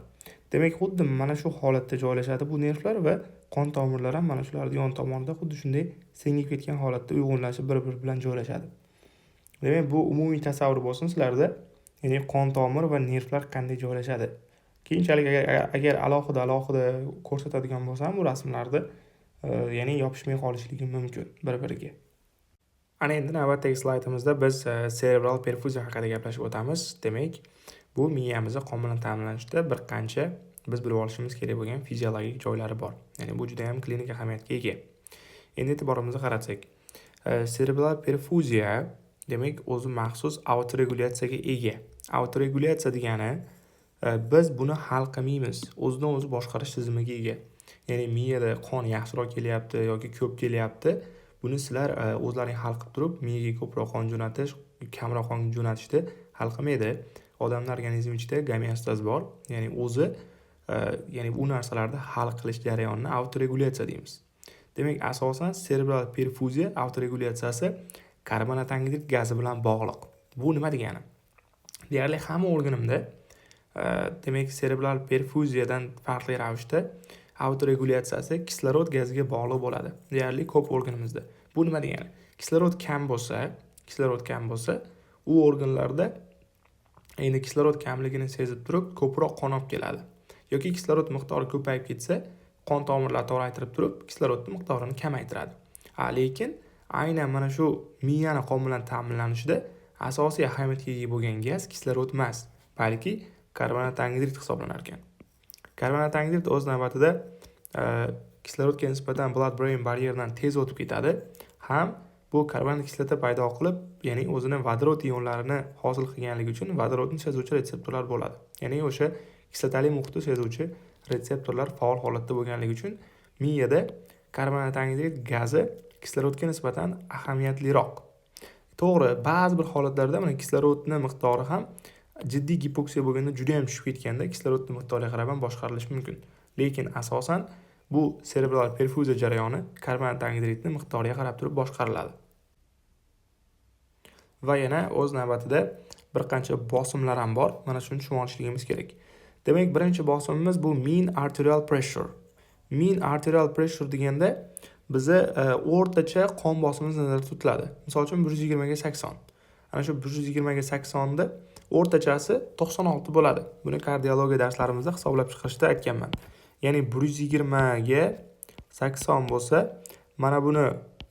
Speaker 1: Demak, xuddi mana shu holatda joylashadi bu nervlar va qon tomirlari ham mana shularning yon tomonida xuddi shunday sengib ketgan holatda uyg'unlashib bir-biri bilan joylashadi. Demak, bu umumiy tasavvur bo'lsin sizlarda, ya'ni qon tomir va nervlar qanday joylashadi. Keyinchalik agar alohida ko'rsatadigan bo'lsam, bu rasmlarda ya'ni yopishmay qolishligi mumkin bir-biriga. Ana endi navbatdagi slaydimizda biz cerebral perfuziya haqida gaplashib o'tamiz. Demak, bu miyamizda qon bilan ta'minlanishda bir qancha biz bilib olishimiz kerak bo'lgan fiziologik joylari bor. Ya'ni bu juda ham klinik ahamiyatga ega. Endi e'tiborimizni qaratsak, cerebral perfuziya demak o'zi maxsus autoregulyatsiyaga ega. Autoregulyatsiya degani biz buni hal qilmaymiz, o'zidan o'zi boshqarish tizimiga ega. Ya'ni miyada qon yaxshiroq kelyapti yoki ko'p kelyapti, buni sizlar o'zlaring hal qilib turib, miyaga ko'proq qon jo'natish, kamroq qon jo'natishni hal qilmaydi. Odamlar organizmi ichida gomeostaz bor, ya'ni o'zi ya'ni bu narsalarni hal qilish jarayonini autoregulyatsiya deymiz. Demak, asosan cerebral perfuziya autoregulyatsiyasi karbonat angidrid gazi bilan bog'liq. Bu nima degani? Deyarli hamma organimda demak cerebral perfuziyadan farqli ravishda autoregulyatsiyasi kislorod gaziga bog'liq bo'ladi. Deyarli ko'p organimizda. Bu nima degani? Kislorod kam bo'lsa, u organlarda endi kislorod kamligini sezib turib ko'proq qon olib keladi. Yoki kislorod miqdori ko'payib ketsa, qon tomirlari toraytirib turib kislorodning miqdorini kamaytiradi. Lekin aynan mana shu miyani qon bilan ta'minlanishida asosiy ahamiyatga ega bo'lgan gaz kislorod emas, balki karbonat angidrid hisoblanar ekan. Karbonat angidrid o'z navbatida kislorodga nisbatan blood-brain baryerdan tez o'tib ketadi, ham bu karbonat kislota paydo qilib, ya'ni o'zini vodorod ionlarini hosil qilganligi uchun vodorodni sezuvchi retseptorlar bo'ladi. Ya'ni o'sha kislotali muhitni sezuvchi retseptorlar faol holatda bo'lganligi uchun miyada karbonat angidrid gazi kislorodga nisbatan ahamiyatliroq. To'g'ri, ba'zi bir holatlarda mana kislorodning miqdori ham jiddiy gipoksiya bo'lganda juda ham tushib ketganda kislorodning miqdoriga qarab ham boshqarilishi mumkin. Lekin asosan bu cerebral perfuziya jarayoni karbonat angidridning miqdoriga qarab turib boshqariladi. Va yana o'z navbatida bir qancha bosimlar ham bor. Mana shuni tushunib olishligimiz kerak. Demak, birinchi bosimimiz bu mean arterial pressure. Mean arterial pressure deganda biza o'rtacha qon bosimimiz nazarda tutiladi. Misol uchun 120 ga 80. Ana shu 120 ga 80 da o'rtachasi 96 bo'ladi. Buni kardiologiya darslarimizda hisoblab chiqarishda aytganman. Ya'ni 120 ga 80 bo'lsa, mana buni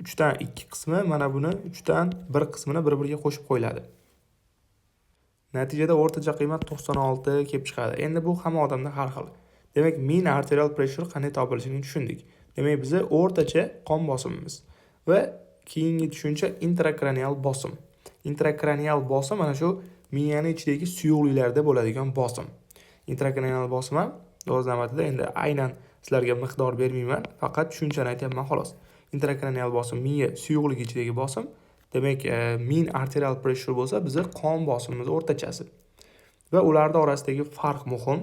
Speaker 1: 3 dan 2 qismi, mana buni 3 dan 1 qismini bir-biriga qo'shib qo'yiladi. Natijada o'rtacha qiymat 96 kelib chiqadi. Endi bu hamma odamda har xil. Demak, mean arterial pressure qanday topilishini tushundik. Demak, bizda o'rtacha qon bosimimiz va keyingi tushuncha intrakranial bosim. Intrakranial bosim mana shu miyani ichidagi suyuqliklarda bo'ladigan bosim. Intrakranial bosim ham o'z navbatida endi aynan sizlarga miqdor bermayman, faqat tushunchani aytyapman xolos. Intrakranial bosim miya suyuqligi ichidagi bosim. Demak, mean arterial pressure bo'lsa, bizning qon bosimimiz o'rtachasi. Va ularning orasidagi farq muhim.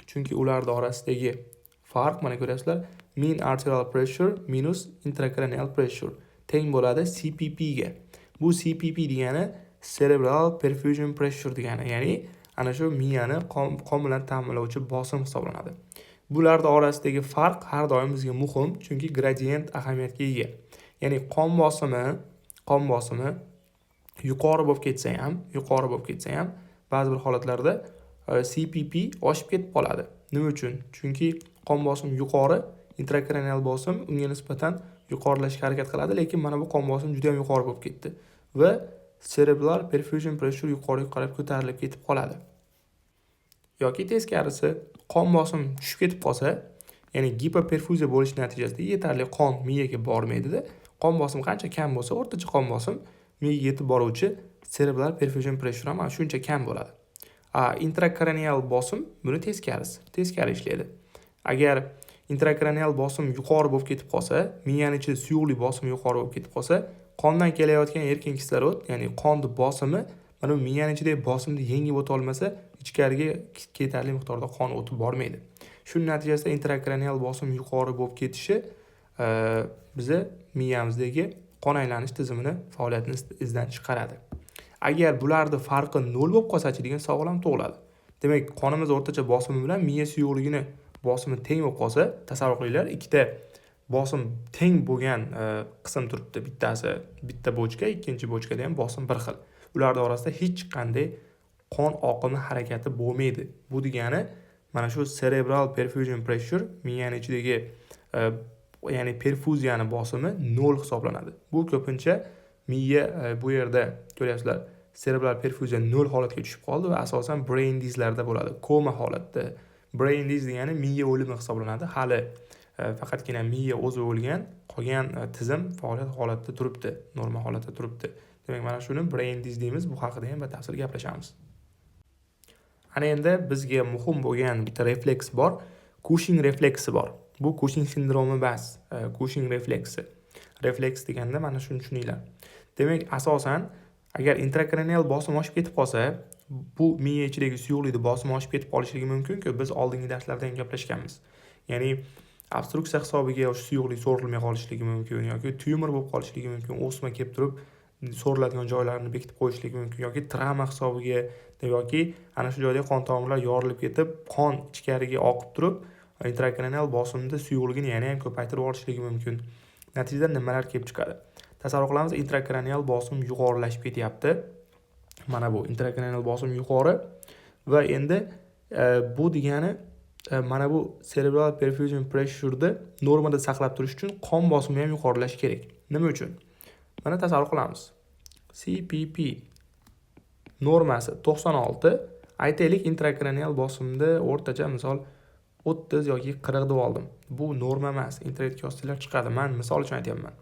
Speaker 1: Chunki ularning orasidagi farq, mana ko'rasizlar, mean arterial pressure minus intracranial pressure teng bo'ladi CPP ga. Bu CPP degani cerebral perfusion pressure degani, ya'ni ana shu miyani qon bilan ta'minlovchi bosim hisoblanadi. Bularda orasidagi farq har doim bizga muhim, chunki gradient ahamiyatga ega. Ya'ni qon bosimi yuqori bo'lib ketsa ham ba'zi bir holatlarda CPP oshib ketib qoladi. Nima uchun? Chunki qon bosimi yuqori, intrakranial bosim unga nisbatan yuqorilashga harakat qiladi, lekin mana bu qon bosimi juda ham yuqori bo'lib ketdi va cerebral perfusion pressure yuqoriga qarab ko'tarilib ketib qoladi. Yoki teskarisi, qon bosimi tushib ketib qolsa, ya'ni gipoperfuziya bo'lish natijasida yetarli qon miyaga bormaydi-da. Qon bosimi qancha kam bo'lsa, o'rtacha qon bosim miyaga yetib boruvchi cerebral perfusion pressure ham shuncha kam bo'ladi. Intrakranial bosim buni teskari ishlaydi. Agar intrakranial bosim yuqori bo'lib ketib qolsa, miyaning ichida suyuqlik bosimi yuqori bo'lib ketib qolsa, qondan kelayotgan erkin kislorod, ya'ni qonni bosimi mana bu miyaning ichidagi bosimni yengib o'ta olmasa, ichkariga yetarli miqdorda qon o'tib bormaydi. Shuning natijasida intrakranial bosim yuqori bo'lib ketishi bizni miyamizdagi qon aylanish tizimini faoliyatini izdan chiqaradi. Agar bularning farqi 0 bo'lib qolsa-chi degan savol ham tug'iladi. Demak, qonimiz o'rtacha bosimi bilan miya suyuqligini bosimi teng bo'lib qolsa, tasavvur qilinglar, ikkita bosim teng bo'lgan qism turibdi. Bitta bochka, ikkinchi bochkada ham bosim bir xil. Ularning orasida hech qanday qon oqimi harakati bo'lmaydi. Bu degani mana shu cerebral perfusion pressure miyaning ichidagi ya'ni perfuziyani bosimi 0 hisoblanadi. Bu ko'pincha miya bu yerda ko'ryapsizlar, cerebral perfuziya 0 holatga tushib qoldi va asosan brain disease bo'ladi. Koma holatda. Brain disease degani miya o'limi hisoblanadi. Hali faqatgina miya o'zi o'lgan, qolgan tizim faoliyat holatida turibdi, normal holatda turibdi. Demak, mana shuni brain disease deymiz. Bu haqida ham batafsil gaplashamiz. Ana endi bizga muhim bo'lgan bitta refleks bor. Cushing refleksi bor. Bu Cushing sindromi emas, Cushing refleksi. Refleks deganda mana shuni tushuninglar. Demak, asosan agar intrakranial bosim oshib ketib qolsa, bu miya ichidagi suyuqlikni bosimi oshib ketib qolishligi mumkin-ku, biz oldingi darslarda ham gaplashganmiz. Ya'ni obstruksiya hisobiga o'sha suyuqlik so'rilmay qolishligi mumkin yoki tumor bo'lib qolishligi mumkin, o'sma kelib turib so'riladigan joylarini bekitib qo'yishligi mumkin yoki travma hisobiga yoki ana shu joyda qon tomirlar yorilib ketib, qon ichkariga oqib turib, intrakranial bosimda suyuqligini yana ham ko'paytirib yuborishligi mumkin. Natijada nimalar kelib chiqadi? Tasavvur qilamiz, intrakranial bosim yuqorilashib ketyapti. Mana bu intrakranial bosim yuqori va endi bu degani mana bu cerebral perfusion pressure'ni normada saqlab turish uchun qon bosimi ham yuqorilashi kerak. Nima uchun? Mana tasavvur qilamiz. CPP normasi 96, aytaylik intrakranial bosimda o'rtacha misol 30 yoki 40 deb oldim. Bu norma emas. Internetga yozsanglar chiqadi. Men misol uchun aytyapman.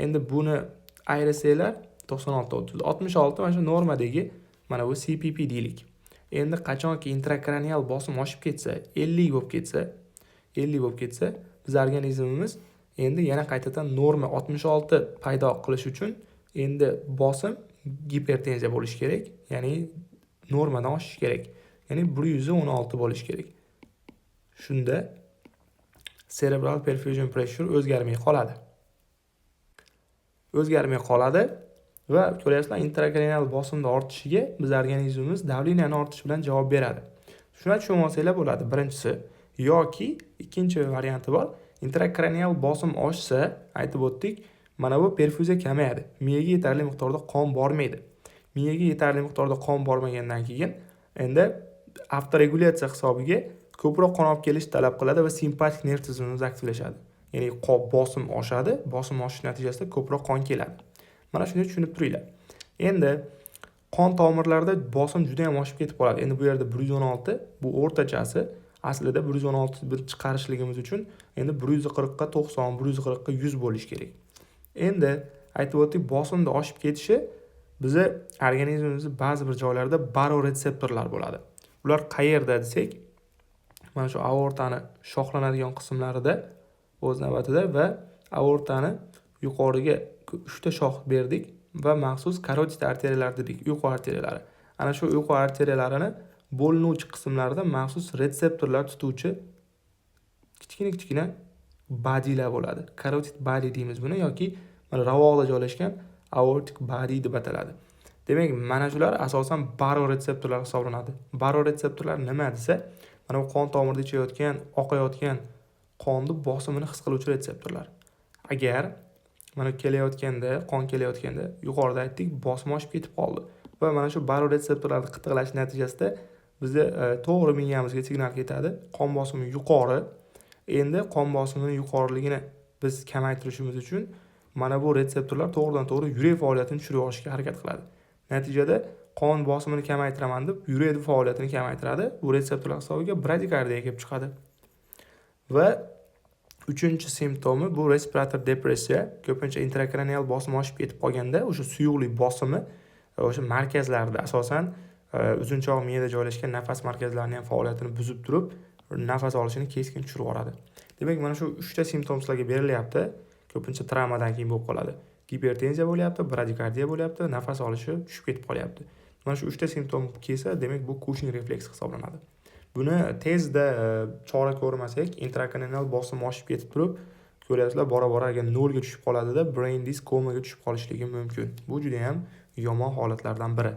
Speaker 1: Endi buni ayirasanglar 96 30 66 mana shu normadagi mana bu CPP deylik. Endi qachonki intrakranial bosim oshib ketsa, 50 bo'lib ketsa, biz organizmimiz endi yana qaytadan norma 66 paydo qilish uchun endi bosim gipertenziya bo'lishi kerak, ya'ni normadan oshishi kerak. Ya'ni 116 bo'lishi kerak. Shunda cerebral perfusion pressure o'zgarmay qoladi va ko'ryapsizlar, intrakranial bosimning ortishiga biz organizmimiz davleniyani ortishi bilan javob beradi. Shuni tushunib olsanglar bo'ladi. Birinchisi yoki ikkinchi varianti bor. Intrakranial bosim oshsa, aytib o'tdik, mana bu perfuziya kamayadi. Miyaga yetarli miqdorda qon bormaydi. Miyaga yetarli miqdorda qon bormagandan keyin endi avtoregulyatsiya hisobiga ko'proq qon olib kelishni talab qiladi va simpatik nerv tizimimiz aktivlashadi. Ya'ni bosim oshadi, bosim oshish natijasida ko'proq qon keladi. Mana shuni tushunib turinglar. Endi qon tomirlarida bosim juda ham oshib ketib qoladi. Endi bu yerda 116, bu o'rtachasi. Aslida 116 bir chiqarishligimiz uchun endi 140 ga 90, 140 ga 100 bo'lish kerak. Endi aytib o'tdik, bosimda oshib ketishi bizi organizmimizning ba'zi bir joylarida baroretseptorlar bo'ladi. Ular qayerda desak, mana shu aortani shoxlanadigan qismlarida o'z navbatida va aortani yuqoriga 3 ta shox berdik va maxsus karotid arteriyalar dedik, uyqu arteriyalari. Ana shu uyqu arteriyalarini bo'linuvchi qismlarida maxsus retseptorlar tutuvchi kichkina bodylar bo'ladi. Karotid body deymiz buni yoki mana ravog'da joylashgan aortic body deb ataladi. Demak, mana shular asosan baroretseptorlar hisoblanadi. Baroretseptorlar nima desa, mana bu qon tomirida ichayotgan, oqayotgan qonni bosimini his qiluvchi retseptorlar. Agar mana kelayotganda, qon kelayotganda yuqorida aytdik, bosim oshib ketib qoldi va mana shu baroretseptorlarni qitiqlash natijasida bizga to'g'ri miyamizga signal ketadi. Qon bosimi yuqori. Endi qon bosimining yuqoriligini biz kamaytirishimiz uchun mana bu retseptorlar to'g'ridan-to'g'ri yurak faoliyatini tushirib olishga harakat qiladi. Natijada qon bosimini kamaytiraman deb yurak faoliyatini kamaytiradi. Bu retseptorlar hisobiga bradikardiya kelib chiqadi. Va uchinchi simptomi bu respirator depressiya. Ko'pincha intrakranial bosim oshib ketib qolganda o'sha suyuqlik bosimi o'sha markazlarda, asosan uzunchoq miyada joylashgan nafas markazlarining ham faoliyatini buzib turib, nafas olishini keskin tushirib yuboradi. Demak, mana shu 3 ta simptom sizlarga berilyapti. Ko'pincha travmadan keyin bo'lib qoladi. Gipertenziya bo'lyapti, bradikardiya bo'lyapti, nafas olishi tushib ketib qolyapti. Mana shu 3 ta simptom kelsa, demak bu Cushing refleksi hisoblanadi. Buni tezda chora ko'rmasak, intrakranial bosim oshib ketib turib, ko'ryapsizlar, bora-bora agar 0 ga tushib qoladida, brain disk komaga tushib qolishligi mumkin. Bu juda ham yomon holatlardan biri.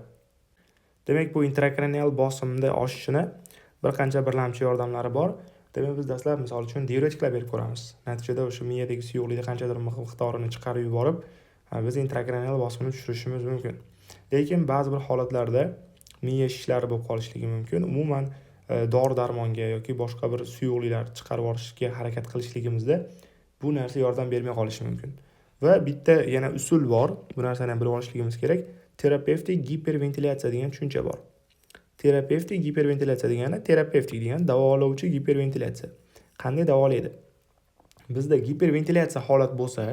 Speaker 1: Demak, bu intrakranial bosimda oshishini bir qancha birlamchi yordamlari bor. Demak, biz dastlab misol uchun diuretiklar berib ko'ramiz. Natijada o'sha miyadagi suyuqlikni qanchadir miqdorini chiqarib yuborib, biz intrakranial bosimni tushirishimiz mumkin. Lekin ba'zi bir holatlarda miya shishlari bo'lib qolishligi mumkin. Umuman dori-darmonga yoki boshqa bir suyuqliklar chiqarib yuborishga harakat qilishligimizda bu narsa yordam bermay qolishi mumkin. Va bitta yana usul bor. Bu narsani ham bilib olishligimiz kerak. Terapevtik giperventilatsiya degan tushuncha bor. Terapevtik giperventilatsiya degani terapevtik degani davolovchi giperventilatsiya. Qanday davolaydi? Bizda giperventilatsiya holat bo'lsa,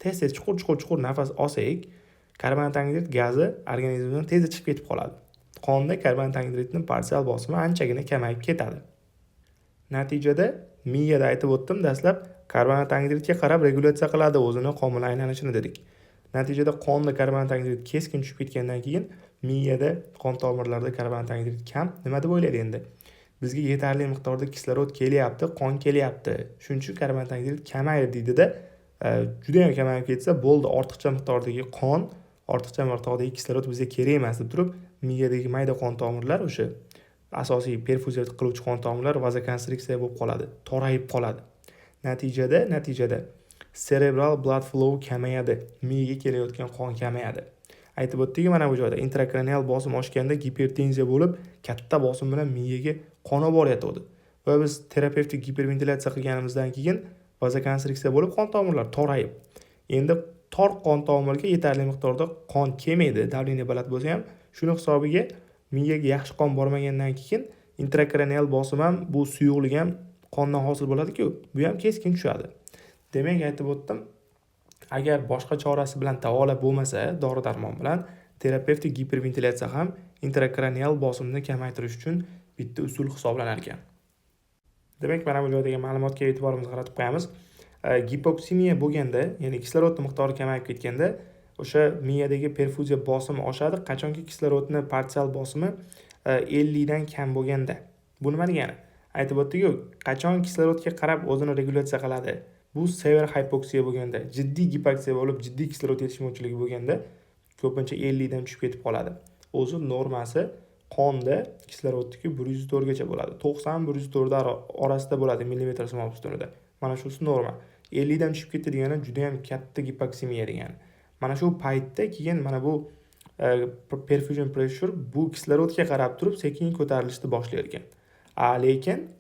Speaker 1: tez-tez chuqur nafas olsak, karbonat angidrid gazi organizmdan tezda chiqib ketib qoladi. Qonda karbonat angidridning parsial bosimi anchagina kamayib ketadi. Natijada miyada aytib o'tdim, dastlab karbonat angidridga qarab regulyatsiya qiladi o'zini qonun aylanishini dedik. Natijada qonda karbonat angidrid keskin tushib ketgandan keyin miyada qon tomirlarida karbonat angidrid kam. Nima deb o'ylaydi endi? Bizga yetarli miqdorda kislorod kelyapti, qon kelyapti. Shuning uchun karbonat angidrid kamaydi deydida, juda ham kamayib ketsa bo'ldi, ortiqcha miqdordagi qon, ortiqcha miqdordagi kislorod bizga kerak emas deb turib, miyadagi mayda qon tomirlar o'sha asosiy perfuziya qiluvchi qon tomirlar vazokonstriksiya bo'lib qoladi, torayib qoladi. Natijada cerebral blood flow kamayadi, miyaga kelayotgan qon kamayadi. Aytib o'tdik, mana bu joyda intrakranial bosim oshganda gipertenziya bo'lib, katta bosim bilan miyaga qon olib boryotdi. Va biz terapevtik giperventilatsiya qilganimizdan keyin vazokonstriksiya bo'lib qon tomirlar torayib. Endi tor qon tomirga yetarli miqdorda qon kelmaydi, davleniya baland bo'lsa ham, shuni hisobiga miyaga yaxshi qon bormagandan keyin intrakranial bosim ham, bu suyuqlik ham qondan hosil bo'ladi-ku, bu ham keskin tushadi. Demak, aytib o'tdim, agar boshqa chorasi bilan davolab bo'lmasa, dori-darmon bilan terapevtik giperventilatsiya ham intrakranial bosimni kamaytirish uchun bitta usul hisoblanar ekan. Demak, mana bu joydagi ma'lumotga e'tiborimizni qaratib qo'yamiz. Gipoksimiya bo'lganda, ya'ni kislorod miqdori kamayib ketganda, o'sha miyadagi perfuziya bosimi oshadi, qachonki kislorodni parsial bosimi 50 dan kam bo'lganda. Bu nima degani? Aytib o'tdik-ku, qachon kislorodga qarab o'zini regulyatsiya qiladi. Bu severe hipoksiya bo'lganda, jiddiy gipoksiya bo'lib, jiddiy kislorod yetishmovchiligi bo'lganda, ko'pincha 50 dan tushib ketib qoladi. O'zi normasi qonda kislorodniki 104 gacha bo'ladi. 90-104 orasida bo'ladi millimetr simov ustunida. Mana shusi norma. 50 dan tushib ketdi degani juda ham katta gipoksimiya degani. Mana shu paytda keyin mana bu perfusion pressure bu kislorodga qarab turib sekin ko'tarilishni boshlar ekan. Lekin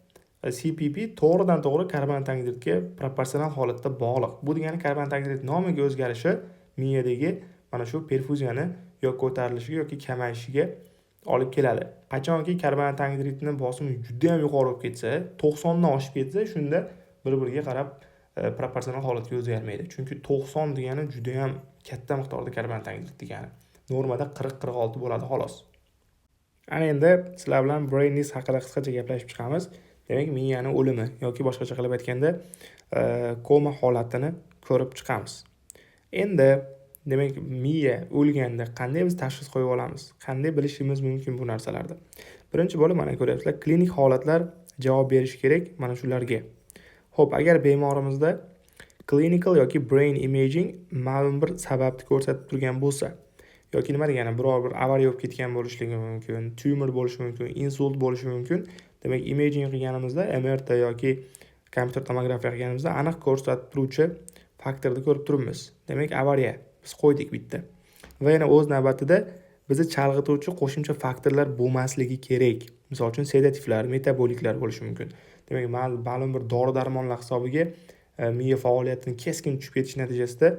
Speaker 1: CPP to'g'ridan-to'g'ri karbonat angidridga proporsional holatda bog'liq. Bu degani karbonat angidrid nomiga o'zgarishi miyadagi mana shu perfuziyani yoki ko'tarilishiga yoki kamayishiga olib keladi. Qachonki karbonat angidridning bosimi juda ham yuqori bo'lib ketsa, 90 dan oshib ketsa, shunda bir-biriga qarab proporsional holatga o'zgarmaydi. Chunki 90 degani juda ham katta miqdorda karbonat angidrid degani. Normada 40-46 bo'ladi xolos. Ana endi sizlar bilan brain disk haqida qisqacha gaplashib chiqamiz. Demak, miyani o'limi yoki boshqacha qilib aytganda koma holatini ko'rib chiqamiz. Endi demak, miya o'lganda qanday biz tashxis qo'yib olamiz? Qanday bilishimiz mumkin bu narsalarda? Birinchi bo'lib mana ko'ryapsizlar, klinik holatlar javob berish kerak mana shularga. Xo'p, agar bemorimizda clinical yoki brain imaging ma'lum bir sababni ko'rsatib turgan bo'lsa, yoki nima degani, biror bir avariya bo'lib ketgan bo'lishligi mumkin, tumor bo'lishi mumkin, insult bo'lishi mumkin. Demak, imaging qilganimizda MRT yoki kompyuter tomografiya qilganimizda aniq ko'rsatib turuvchi faktorni ko'rib turibmiz. Demak, avariya biz qo'ydik bitta. Va yana o'z navbatida bizni chalg'ituvchi qo'shimcha faktorlar bo'lmasligi kerak. Misol uchun sedativlar, metaboliklar bo'lishi mumkin. Demak, ma'lum bir dori-darmonlar hisobiga miya faoliyatining keskin tushib ketishi natijasida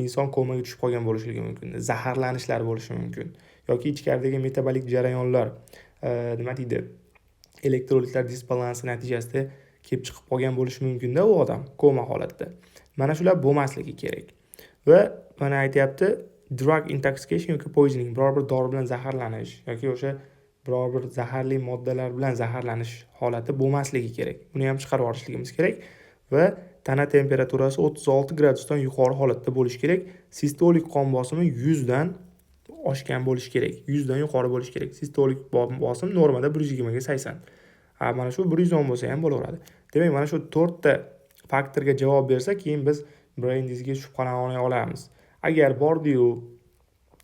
Speaker 1: inson komaga tushib qolgan bo'lishligi mumkin. Zaharlanishlar bo'lishi mumkin. Yoki ichkaridagi metabolik jarayonlar, nima deydi, elektrolitlar disbalansi natijasida kelib chiqib qolgan bo'lishi mumkin-da u odam koma holatda. Mana shular bo'lmasligi kerak. Va mana aytayapti, drug intoxication yoki poisoning, biror bir dori bilan zaharlanish yoki o'sha biror bir zaharli moddalar bilan zaharlanish holati bo'lmasligi kerak. Buni ham chiqarib olishligimiz kerak va tana temperaturasi 36 gradusdan yuqori holatda bo'lishi kerak. Sistolik qon bosimi 100 dan oshgan bo'lishi kerak. 100 dan yuqori bo'lishi kerak. Sistolik bosim normada 120 ga 80. Mana shu 110 bo'lsa ham bo'laveradi. Demak, mana shu 4 ta faktorga javob bersa, keyin biz brain disease shubhalana olamiz. Agar bordi-yu,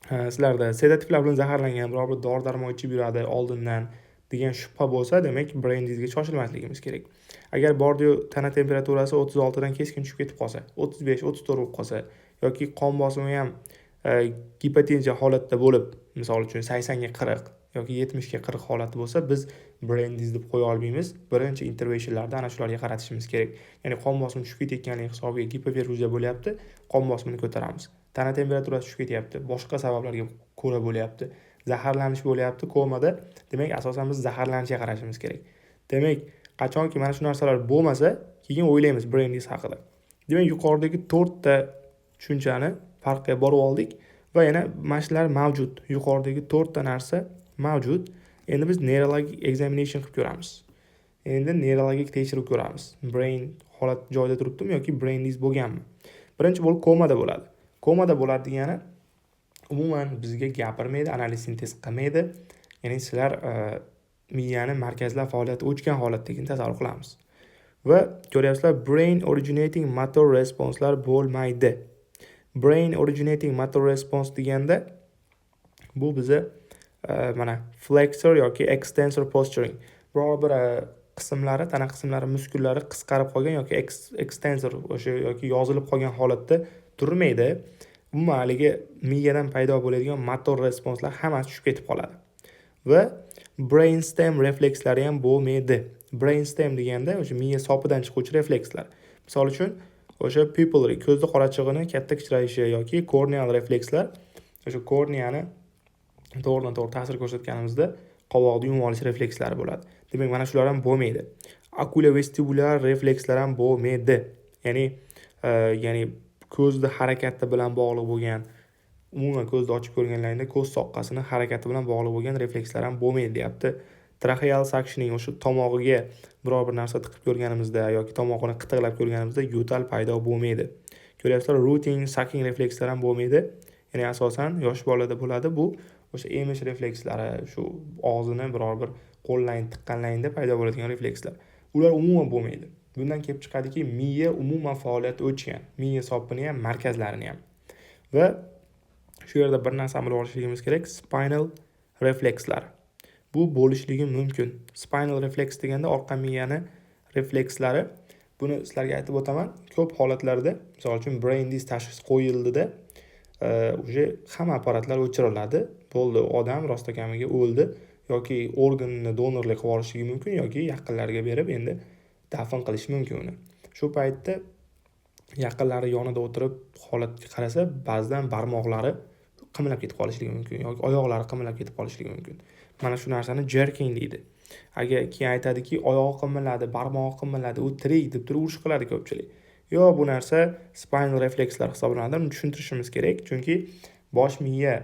Speaker 1: sizlarda sedativlar bilan zaharlangan biror bir dori-darmon ichib yuradi oldindan degan shubha bo'lsa, demak brain disease shoshilmasligimiz kerak. Agar bordi-yu, tana temperaturasi 36 dan keskin tushib ketib qolsa, 35, 34 bo'lib qolsa yoki qon bosimi ham gipotenziya holatda bo'lib, misol uchun 80 ga 40 yoki 70 ga 40 holati bo'lsa, biz brain disease deb qo'ya olmaymiz. Birinchi interventionlarda ana shularga qaratishimiz kerak. Ya'ni qon bosimi tushib ketayotganligi hisobiga gipoperfuziya bo'lyapti, qon bosimini ko'taramiz. Tana temperaturasi tushib ketyapti, boshqa sabablarga ko'ra bo'lyapti, zaharlanish bo'lyapti komada. Demak, asosan biz zaharlanishga qarashimiz kerak. Demak, qachonki mana shu narsalar bo'lmasa, keyin o'ylaymiz brain disease haqida. Demak, yuqoridagi 4 ta tushunchani farqqa borib oldik va yana mashlar mavjud. Yuqoridagi 4 ta narsa mavjud. Endi biz neurologik examination qilib ko'ramiz. Endi neurologik tekshiruv ko'ramiz. Brain holat joyida turibdimi yoki brain disease bo'lganmi? Birinchi bo'lib komada bo'ladi. Komada bo'ladi degani umuman bizga gapirmaydi, analiz sintez qilmaydi. Ya'ni sizlar miyani markazlar faoliyati o'chgan holatdagini tasavvur qilamiz. Va ko'ryapsizlar, brain originating motor responselar bo'lmaydi. Brain originating motor response deganda bu biza mana flexor yoki extensor posturing. Biror bir qismlari, tana qismlari, muskullari qisqarib qolgan yoki extensor o'sha yoki yozilib qolgan holatda turmaydi. Umuman haligi miyadan paydo bo'ladigan motor responslar hammasi tushib ketib qoladi. Va brainstem reflekslari ham bo'lmaydi. Brainstem deganda o'sha miya sopidan chiquvchi reflekslar. Misol uchun, o'sha pupillary, ko'zni qorachig'ini katta kichirayishi yoki corneal reflekslar, o'sha korneani to'g'ridan-to'g'ri ta'sir ko'rsatganimizda qovoqni yumib olish reflekslari bo'ladi. Demak, mana shular ham bo'lmaydi. Oculovestibular reflekslar ham bo'lmaydi. Ya'ni ko'zni harakati bilan bog'liq bo'lgan, umuman ko'zni ochib ko'rganlaringda ko'z soqqasini harakati bilan bog'liq bo'lgan reflekslar ham bo'lmaydi, deyapti. Tracheal suctioning, o'sha tomog'iga biror bir narsa tiqib ko'rganimizda yoki tomog'ini qitiqlab ko'rganimizda yo'tal paydo bo'lmaydi. Ko'ryapsizlar, rooting, sucking reflekslar ham bo'lmaydi. Ya'ni asosan yosh bolada bo'ladi bu. O'sha emish reflekslari, shu og'zini biror bir qo'llang tiqqanlaringda paydo bo'ladigan reflekslar. Ular umuman bo'lmaydi. Bundan kelib chiqadiki, miya umuman faoliyati o'chgan. Miya sopini ham, markazlarini ham. Va shu yerda bir narsa amalga oshirishimiz kerak, spinal reflekslar. Bu bo'lishligi mumkin. Spinal refleks deganda orqa miyani reflekslari. Buni sizlarga aytib o'taman. Ko'p holatlarda, misol uchun brain disease tashxisi qo'yildida, o'sha hamma apparatlar o'chiriladi. Bo'ldi, odam rostakamiga o'ldi yoki organni donorlik qilib olishligi mumkin yoki yaqinlariga berib endi dafn qilish mumkin uni. Shu paytda yaqinlari yonida o'tirib holatga qarasa, ba'zidan barmoqlari qimirlab ketib qolishligi mumkin yoki oyoqlari qimirlab ketib qolishligi mumkin. Mana shu narsani jerking deydi. Agar keyin aytadiki, oyog'i qimirladi, barmog'i qimirladi, u tirik deb turib urush qiladi ko'pchilik. Yo'q, bu narsa spinal reflekslar hisoblanadi. Uni tushuntirishimiz kerak, chunki bosh miya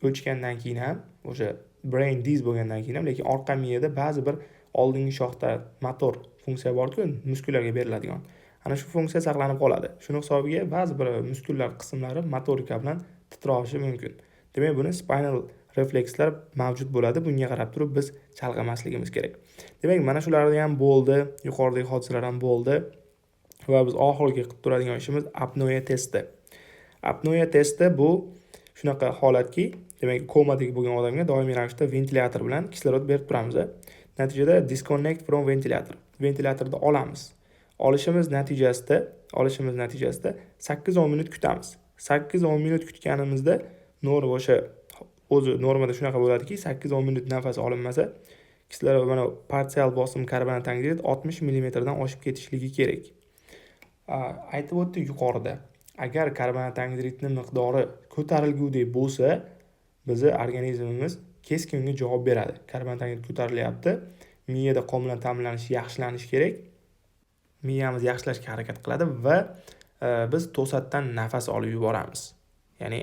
Speaker 1: o'chgandan keyin ham, o'sha brain disease bo'lgandan keyin ham, lekin orqa miyada ba'zi bir oldingi shoxda motor funksiya bor-ku, muskullarga beriladigan. Ana shu funksiya saqlanib qoladi. Shuning hisobiga ba'zi bir muskullar qismlari motorika bilan titrovishi mumkin. Demak, buni spinal reflekslar mavjud bo'ladi. Bunga qarab turib biz chalg'imasligimiz kerak. Demak, mana shularni ham bo'ldi, yuqoridagi hodisalar ham bo'ldi. Va biz oxirgi qilib turadigan ishimiz apnoe testi. Apnoe testi bu shunaqa holatki, demak, komadagi bo'lgan odamga doimiy ravishda ventilyator bilan kislorod berib turamiz. natijada disconnect from ventilator. Ventilatorni olamiz. Olishimiz natijasida 8-10 minut kutamiz. 8-10 minut kutganimizda o'sha o'zi normada shunaqa bo'ladiki, 8-10 minut nafas olinmasa, kislorod mana parsial bosim karbonat angidrid 60 mm dan oshib ketishligi kerak. Aytib o'tdi yuqorida. Agar karbonat angidridning miqdori ko'tarilgudek bo'lsa, bizni organizmimiz keskin unga javob beradi. Karbonat angidrid ko'tarilyapti, miyada qonlar ta'minlanishi yaxshilanishi kerak. Miyamiz yaxshilashga harakat qiladi va biz to'satdan nafas olib yuboramiz. Ya'ni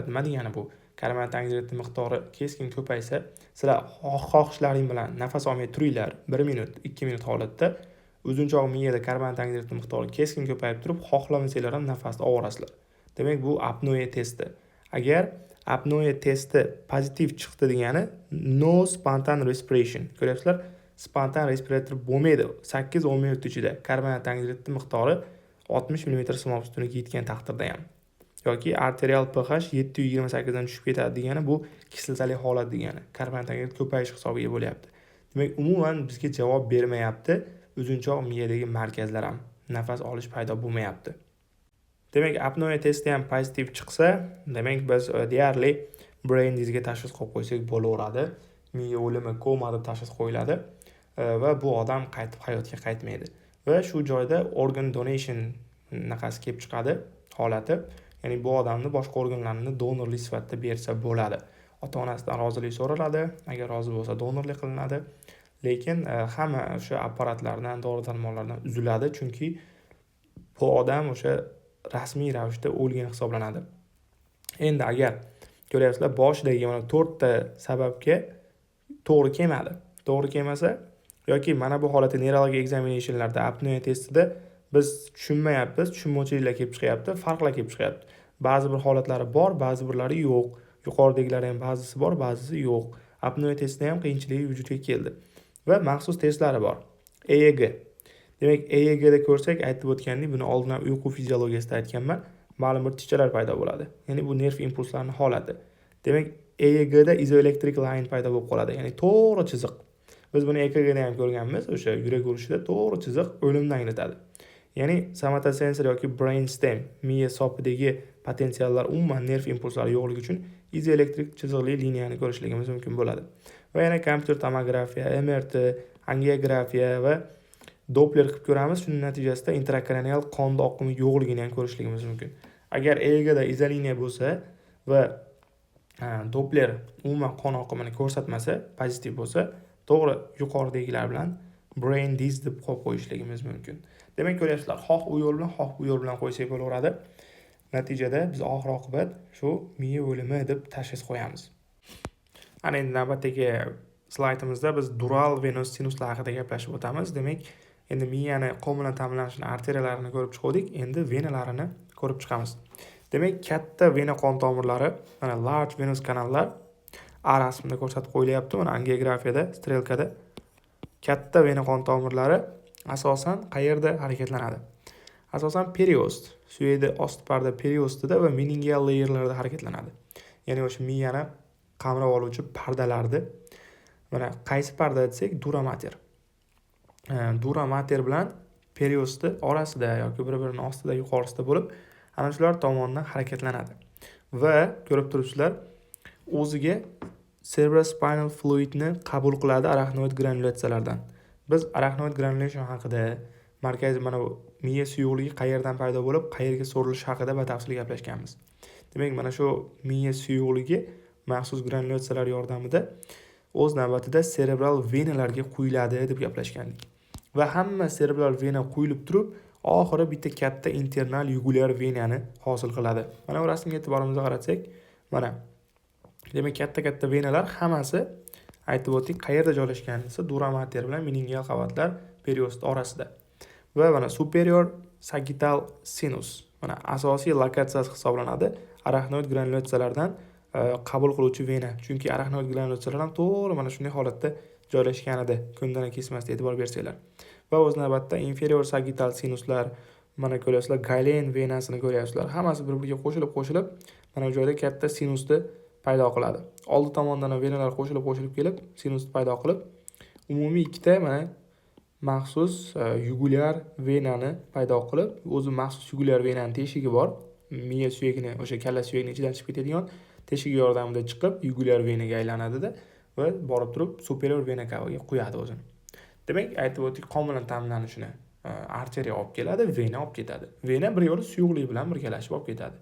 Speaker 1: nima degani bu? Karbonat angidridning miqdori keskin ko'paysa, sizlar xohishlaring bilan nafas olmay turinglar 1 minut, 2 minut holatda uzunchoq miyada karbonat angidridning miqdori keskin ko'payib turib, xohlamasanglar ham nafasni ovorasizlar. Demak, bu apnoe testi. Agar apnoe testi pozitiv chiqdi degani no spontan respiration. Ko'ryapsizlar? Spontan respirator bo'lmaydi. 8-10 minut ichida karbonat angidridning miqdori 60 mm simov ustuniga yetgan taqdirda ham. Yoki arterial pH 728 dan tushib ketadi degani bu kislotali holat degani. Karbonat angidrid ko'payish hisobiga bo'lyapti. Demak, umuman bizga javob bermayapti. Uzunchoq miyadagi markazlar ham nafas olish paydo bo'lmayapti. Demak, apnoe testi ham pozitiv chiqsa, demak biz deyarli brain disease ga tashxis qo'yib qo'ysak bo'laveradi. Miya o'limi, koma deb tashxis qo'yiladi va bu odam qaytib hayotga qaytmaydi. Va shu joyda organ donation naqasi kelib chiqadi holati. Ya'ni bu odamni boshqa organlarini donorlik sifatida bersa bo'ladi. Ota-onasidan rozilik so'raladi, agar rozi bo'lsa donorlik qilinadi. Lekin hamma o'sha apparatlardan, dori-darmonlardan uziladi, chunki bu odam o'sha rasmiy ravishda o'lgan hisoblanadi. Endi agar ko'ryapsizlar, boshidagi mana 4 ta sababga to'g'ri kelmadi. To'g'ri kelmasa yoki mana bu holatda neurologic examinationlarda apnoe testida biz tushunmayapmiz, tushunmovchiliklar kelib chiqyapti, farqlar kelib chiqyapti. Ba'zi bir holatlari bor, ba'zi birlari yo'q. Yuqoridagilari ham ba'zisi bor, ba'zisi yo'q. Apnoe testida ham qiyinchiligi vujudga keldi. Va maxsus testlari bor. EEG. Demak, EEG da ko'rsak, aytib o'tgandek, buni oldin uyqu fiziologiyasida aytganman, ma'lum bir tikchalar paydo bo'ladi. Ya'ni bu nerv impulslarining holati. Demak, EEG da izoelectric line paydo bo'lib qoladi, ya'ni to'g'ri chiziq. Biz buni EKG da ham ko'rganmiz, o'sha yurak urishida to'g'ri chiziq o'limni anglatadi. Ya'ni somatosensor yoki brain stem, miya sopidagi potensiallar umuman nerv impulslari yo'qligi uchun izoelektrik chiziqli liniyani ko'rishligimiz mumkin bo'ladi. Va yana kompyuter tomografiya, MRT, angiografiya va Doppler qilib ko'ramiz. Shuning natijasida intrakranial qon oqimi yo'qligini ham ko'rishligimiz mumkin. Agar EEG da izoliniya bo'lsa va Doppler umuman qon oqimini ko'rsatmasa, pozitiv bo'lsa, to'g'ri yuqoridagilar bilan brain disease deb qo'yishligimiz mumkin. Demak, ko'ryapsizlar, xoh u yo'l bilan, xoh bu yo'l bilan qo'ysak bo'laveradi. Natijada biz oxir-oqibat shu miya o'limi deb tashxis qo'yamiz. Ana endi navbatdagi slaydimizda biz dural venous sinuslar haqida gaplashib o'tamiz. Demak, endi miyani qon bilan ta'minlanishini arteriyalarini ko'rib chiqdik, endi venalarini ko'rib chiqamiz. Demak, katta vena qon tomirlari, mana large venous kanallar A rasmida ko'rsatib qo'yilyapti. Mana angiografiyada, strelkada katta vena qon tomirlari asosan qayerda harakatlanadi? Asosan periost, suyedi ost parda periostida va meningeal layerlarda harakatlanadi. Ya'ni o'sha miyani qamrab oluvchi pardalarda. Mana qaysi parda desak, dura mater. Dura mater bilan periosti orasida yoki bir-birining ostida, yuqorisida bo'lib, ana shular tomonidan harakatlanadi. Va ko'rib turibsizlar, o'ziga cerebrospinal fluidni qabul qiladi arachnoid granulyatsiyalardan. Biz arachnoid granulation haqida, markaziy mana bu miya suyuqligi qayerdan paydo bo'lib, qayerga so'rilishi haqida batafsil gaplashganmiz. Demak, mana shu miya suyuqligi maxsus granulyatsiyalar yordamida o'z navbatida cerebral venalarga quyiladi deb gaplashgandik. Va hamma cerebral vena quyilib turib, oxiri bitta katta internal yugulyar venani hosil qiladi. Mana bu rasmga e'tiborimizga qaratsak, mana demak, katta venalar hammasi aytib o'tdik, qayerda joylashgani esa dura mater bilan meningeal qavatlar periost orasida. Va mana superior sagittal sinus, mana asosiy lokatsiyasi hisoblanadi arachnoid granulyatsiyalardan qabul qiluvchi vena. Chunki arachnoid granulyatsiyalar ham to'g'ri mana shunday holatda joylashganida, ko'ndan kesmasdan e'tibor bersanglar. Va o'z navbatda inferior sagittal sinuslar, mana ko'ryapsizlar, Galen venasini ko'ryapsizlar. Hammasi bir-biriga qo'shilib, mana bu joyda katta sinusni paydo qiladi. Oldi tomondan venalar qo'shilib kelib, sinusni paydo qilib, umumiy ikkita mana maxsus yugulyar venani paydo qilib, o'zi maxsus yugulyar venani teshigi bor. Miya suyagini, o'sha kalla suyagini ichidan chiqib ketadigan teshigi yordamida chiqib, yugulyar venaga aylanadi-da va borib turib superior vena cavaga qo'yadi o'zini. Demak, aytib o'tdik, qon bilan ta'minlanishini arteriya olib keladi, vena olib ketadi. Vena bir yo'li suyuqlik bilan birgalashib olib ketadi.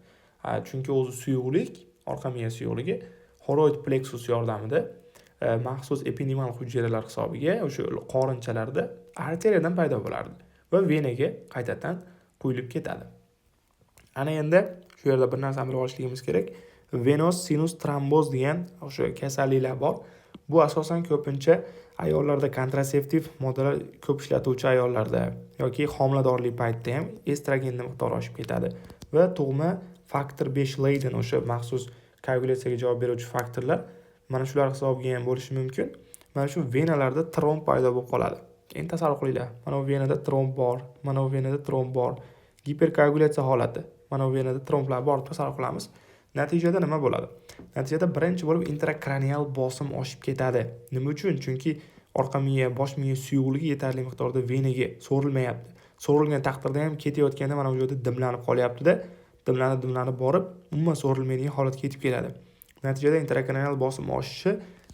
Speaker 1: Chunki o'zi suyuqlik, orqa miya suyuqligi xoroid plexus yordamida maxsus epinemal hujayralar hisobiga o'sha qorinchalarda arteriyadan paydo bo'lardi va venaga qaytadan quyilib ketadi. Ana endi shu yerda bir narsani bilib olishligimiz kerak. Venous sinus tromboz degan o'sha kasalliklar bor. Bu asosan ko'pincha ayollarda kontraseptiv moddalar ko'p ishlatuvchi ayollarda yoki homiladorlik paytida ham estrogenning miqdori oshib ketadi va tug'ma faktor 5 Leiden o'sha maxsus koagulyatsiyaga javob beruvchi faktorlar mana shular hisobiga ham bo'lishi mumkin. Mana shu venalarda tromb paydo bo'lib qoladi. Endi tasavvur qilinglar. Mana bu venada tromb bor, mana bu venada tromb bor. Giperkoagulyatsiya holati. Mana bu venada tromblar bor, tasavvur qilamiz. Natijada nima bo'ladi? Natijada birinchi bo'lib intrakranial bosim oshib ketadi. Nima uchun? Chunki orqa miya, bosh miya suyuqligi yetarli miqdorda venaga so'rilmayapti. So'rilgan taqdirda ham ketayotganda mana bu yerda dimlanib qolyapti-da, dimlanib borib, umuman so'rilmaydigan holatga yetib keladi. Natijada intrakranial bosim oshishi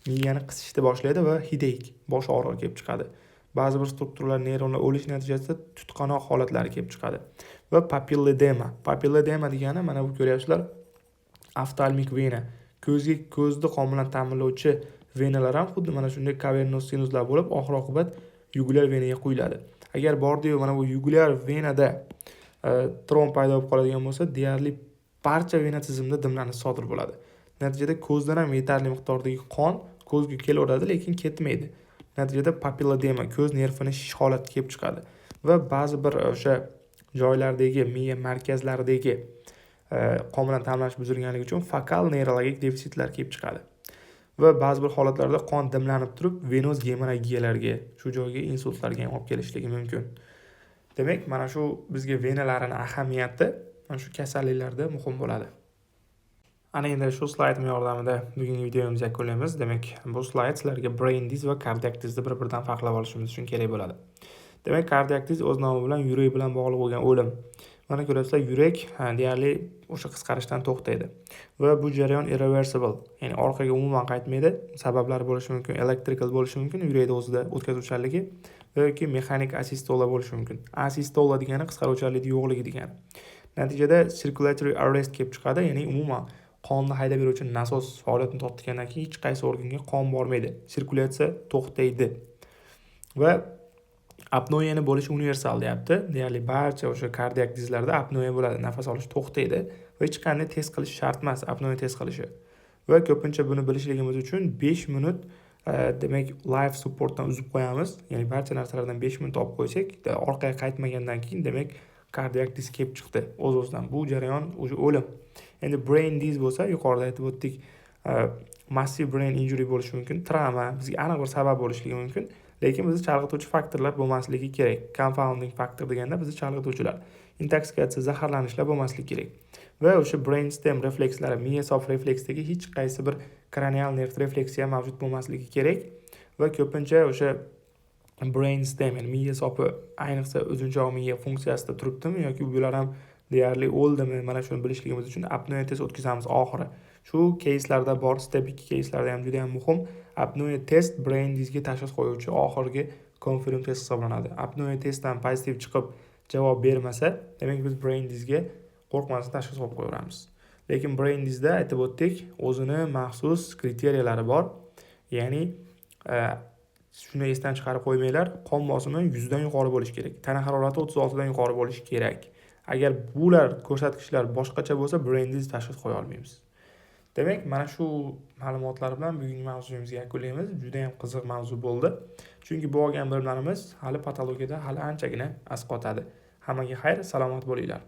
Speaker 1: miyani qisishni boshlaydi va headache, bosh og'rig'i kelib chiqadi. Ba'zi bir strukturlar, neyronlar o'lish natijasida tutqanoq holatlari kelib chiqadi. Va papilledema. Papilledema degani mana bu ko'ryapsizlar, oftalmik vena. Ko'zni qon bilan ta'minlovchi venalar ham xuddi mana shunday cavernous sinuslar bo'lib, oxir-oqibat yugulyar venaga quyiladi. Agar bordi-yu mana bu yugulyar venada tromb paydo bo'lib qoladigan bo'lsa, deyarli barcha vena tizimida dimlanish sodir bo'ladi. Natijada ko'zdan ham yetarli miqdordagi qon ko'zga kelaveradi, lekin ketmaydi. Natijada papilledema, ko'z nervini shish holatiga kelib chiqadi va ba'zi bir o'sha joylardagi miya markazlaridagi qon bilan ta'minlash buzilganligi uchun fokal neurologik defitsitlar kelib chiqadi. Va ba'zi bir holatlarda qon dimlanib turib, venoz gemorragiyalarga, shu joyga insultlarga ham olib kelishligi mumkin. Demak, mana shu bizga venalarning ahamiyati mana shu kasalliklarda muhim bo'ladi. Ana endi shu slayd yordamida bugungi videomizni yakunlaymiz. Demak, bu slayd sizlarga brain disease va cardiac disease bir-biridan farqlab olishimiz uchun kerak bo'ladi. Demak, cardiac disease o'z nomi bilan yurak bilan bog'liq bo'lgan o'lim. Mana ko'rasizlar, yurak deyarli o'sha qisqarishdan to'xtaydi va bu jarayon irreversible, ya'ni orqaga umuman qaytmaydi. Sabablari bo'lishi mumkin, electrical bo'lishi mumkin, yurakda o'zida o'tkazuvchanligi yoki mexanik asistola bo'lishi mumkin. Asistola degani qisqaruvchanlikning yo'qligi degani. Natijada circulatory arrest kelib chiqadi, ya'ni umuman qonni haydab beruvchi nasos faoliyatini to'xtatgandan keyin hech qaysi organga qon bormaydi. Sirkulyatsiya to'xtaydi. Va apnoyani bo'lishi universal deyapti. Deyarli barcha o'sha kardiak dizlarda apnoya bo'ladi, nafas olish to'xtaydi va hech qanday test qilish shart emas, apnoya test qilishi. Va ko'pincha buni bilishligimiz uchun 5 minut demak life supportdan uzib qo'yamiz. Ya'ni barcha narsalardan 5 minut olib qo'ysak, orqaga qaytmagandan keyin demak kardiak diz kelib chiqdi o'z-o'zidan. Bu jarayon o'sha o'lim. Endi brain disease bo'lsa, yuqorida aytib o'tdik, massive brain injury bo'lishi mumkin, travma, bizga aniq bir sabab bo'lishligi mumkin, lekin bizni chalg'ituvchi faktorlar bo'lmasligi kerak. Confounding factor deganda bizni chalg'ituvchilar, intoksikatsiya, zaharlanishlar bo'lmasligi kerak. Va o'sha brain stem reflekslari, miya sof refleksdagi hech qaysi bir kranial nerv refleksiya mavjud bo'lmasligi kerak va ko'pincha o'sha brain stem, ya'ni miya sopi ayniqsa o'zunchoq miya funksiyasida turibdimi yoki bular ham deyarli o'ldimi, mana shuni bilishligimiz uchun apnoya test o'tkazamiz oxiri. Shu keyslarda bor, step 2 keyslarda ham juda ham muhim. Apnoya test brain disease tashxis qo'yuvchi oxirgi confirm test hisoblanadi. Apnoya testdan pozitiv chiqib javob bermasa, demak biz brain disease qo'rqmasdan tashxis qo'yib qo'yamiz. Lekin brain disease aytib o'tdik, o'zini maxsus kriteriyalari bor. Ya'ni shuni esdan chiqarib qo'ymanglar, qon bosimi 100 dan yuqori bo'lishi kerak. Tana harorati 36 dan yuqori bo'lishi kerak. Agar bular ko'rsatkichlar boshqacha bo'lsa, brain disease tashxis qo'ya olmaymiz. Demak, mana shu ma'lumotlar bilan bugungi mavzuyimizni yakunlaymiz. Juda ham qiziq mavzu bo'ldi. Chunki bu olgan bilimlarimiz hali patologiyada hali anchagina asqotadi. Hammaga xayr, salomat bo'linglar.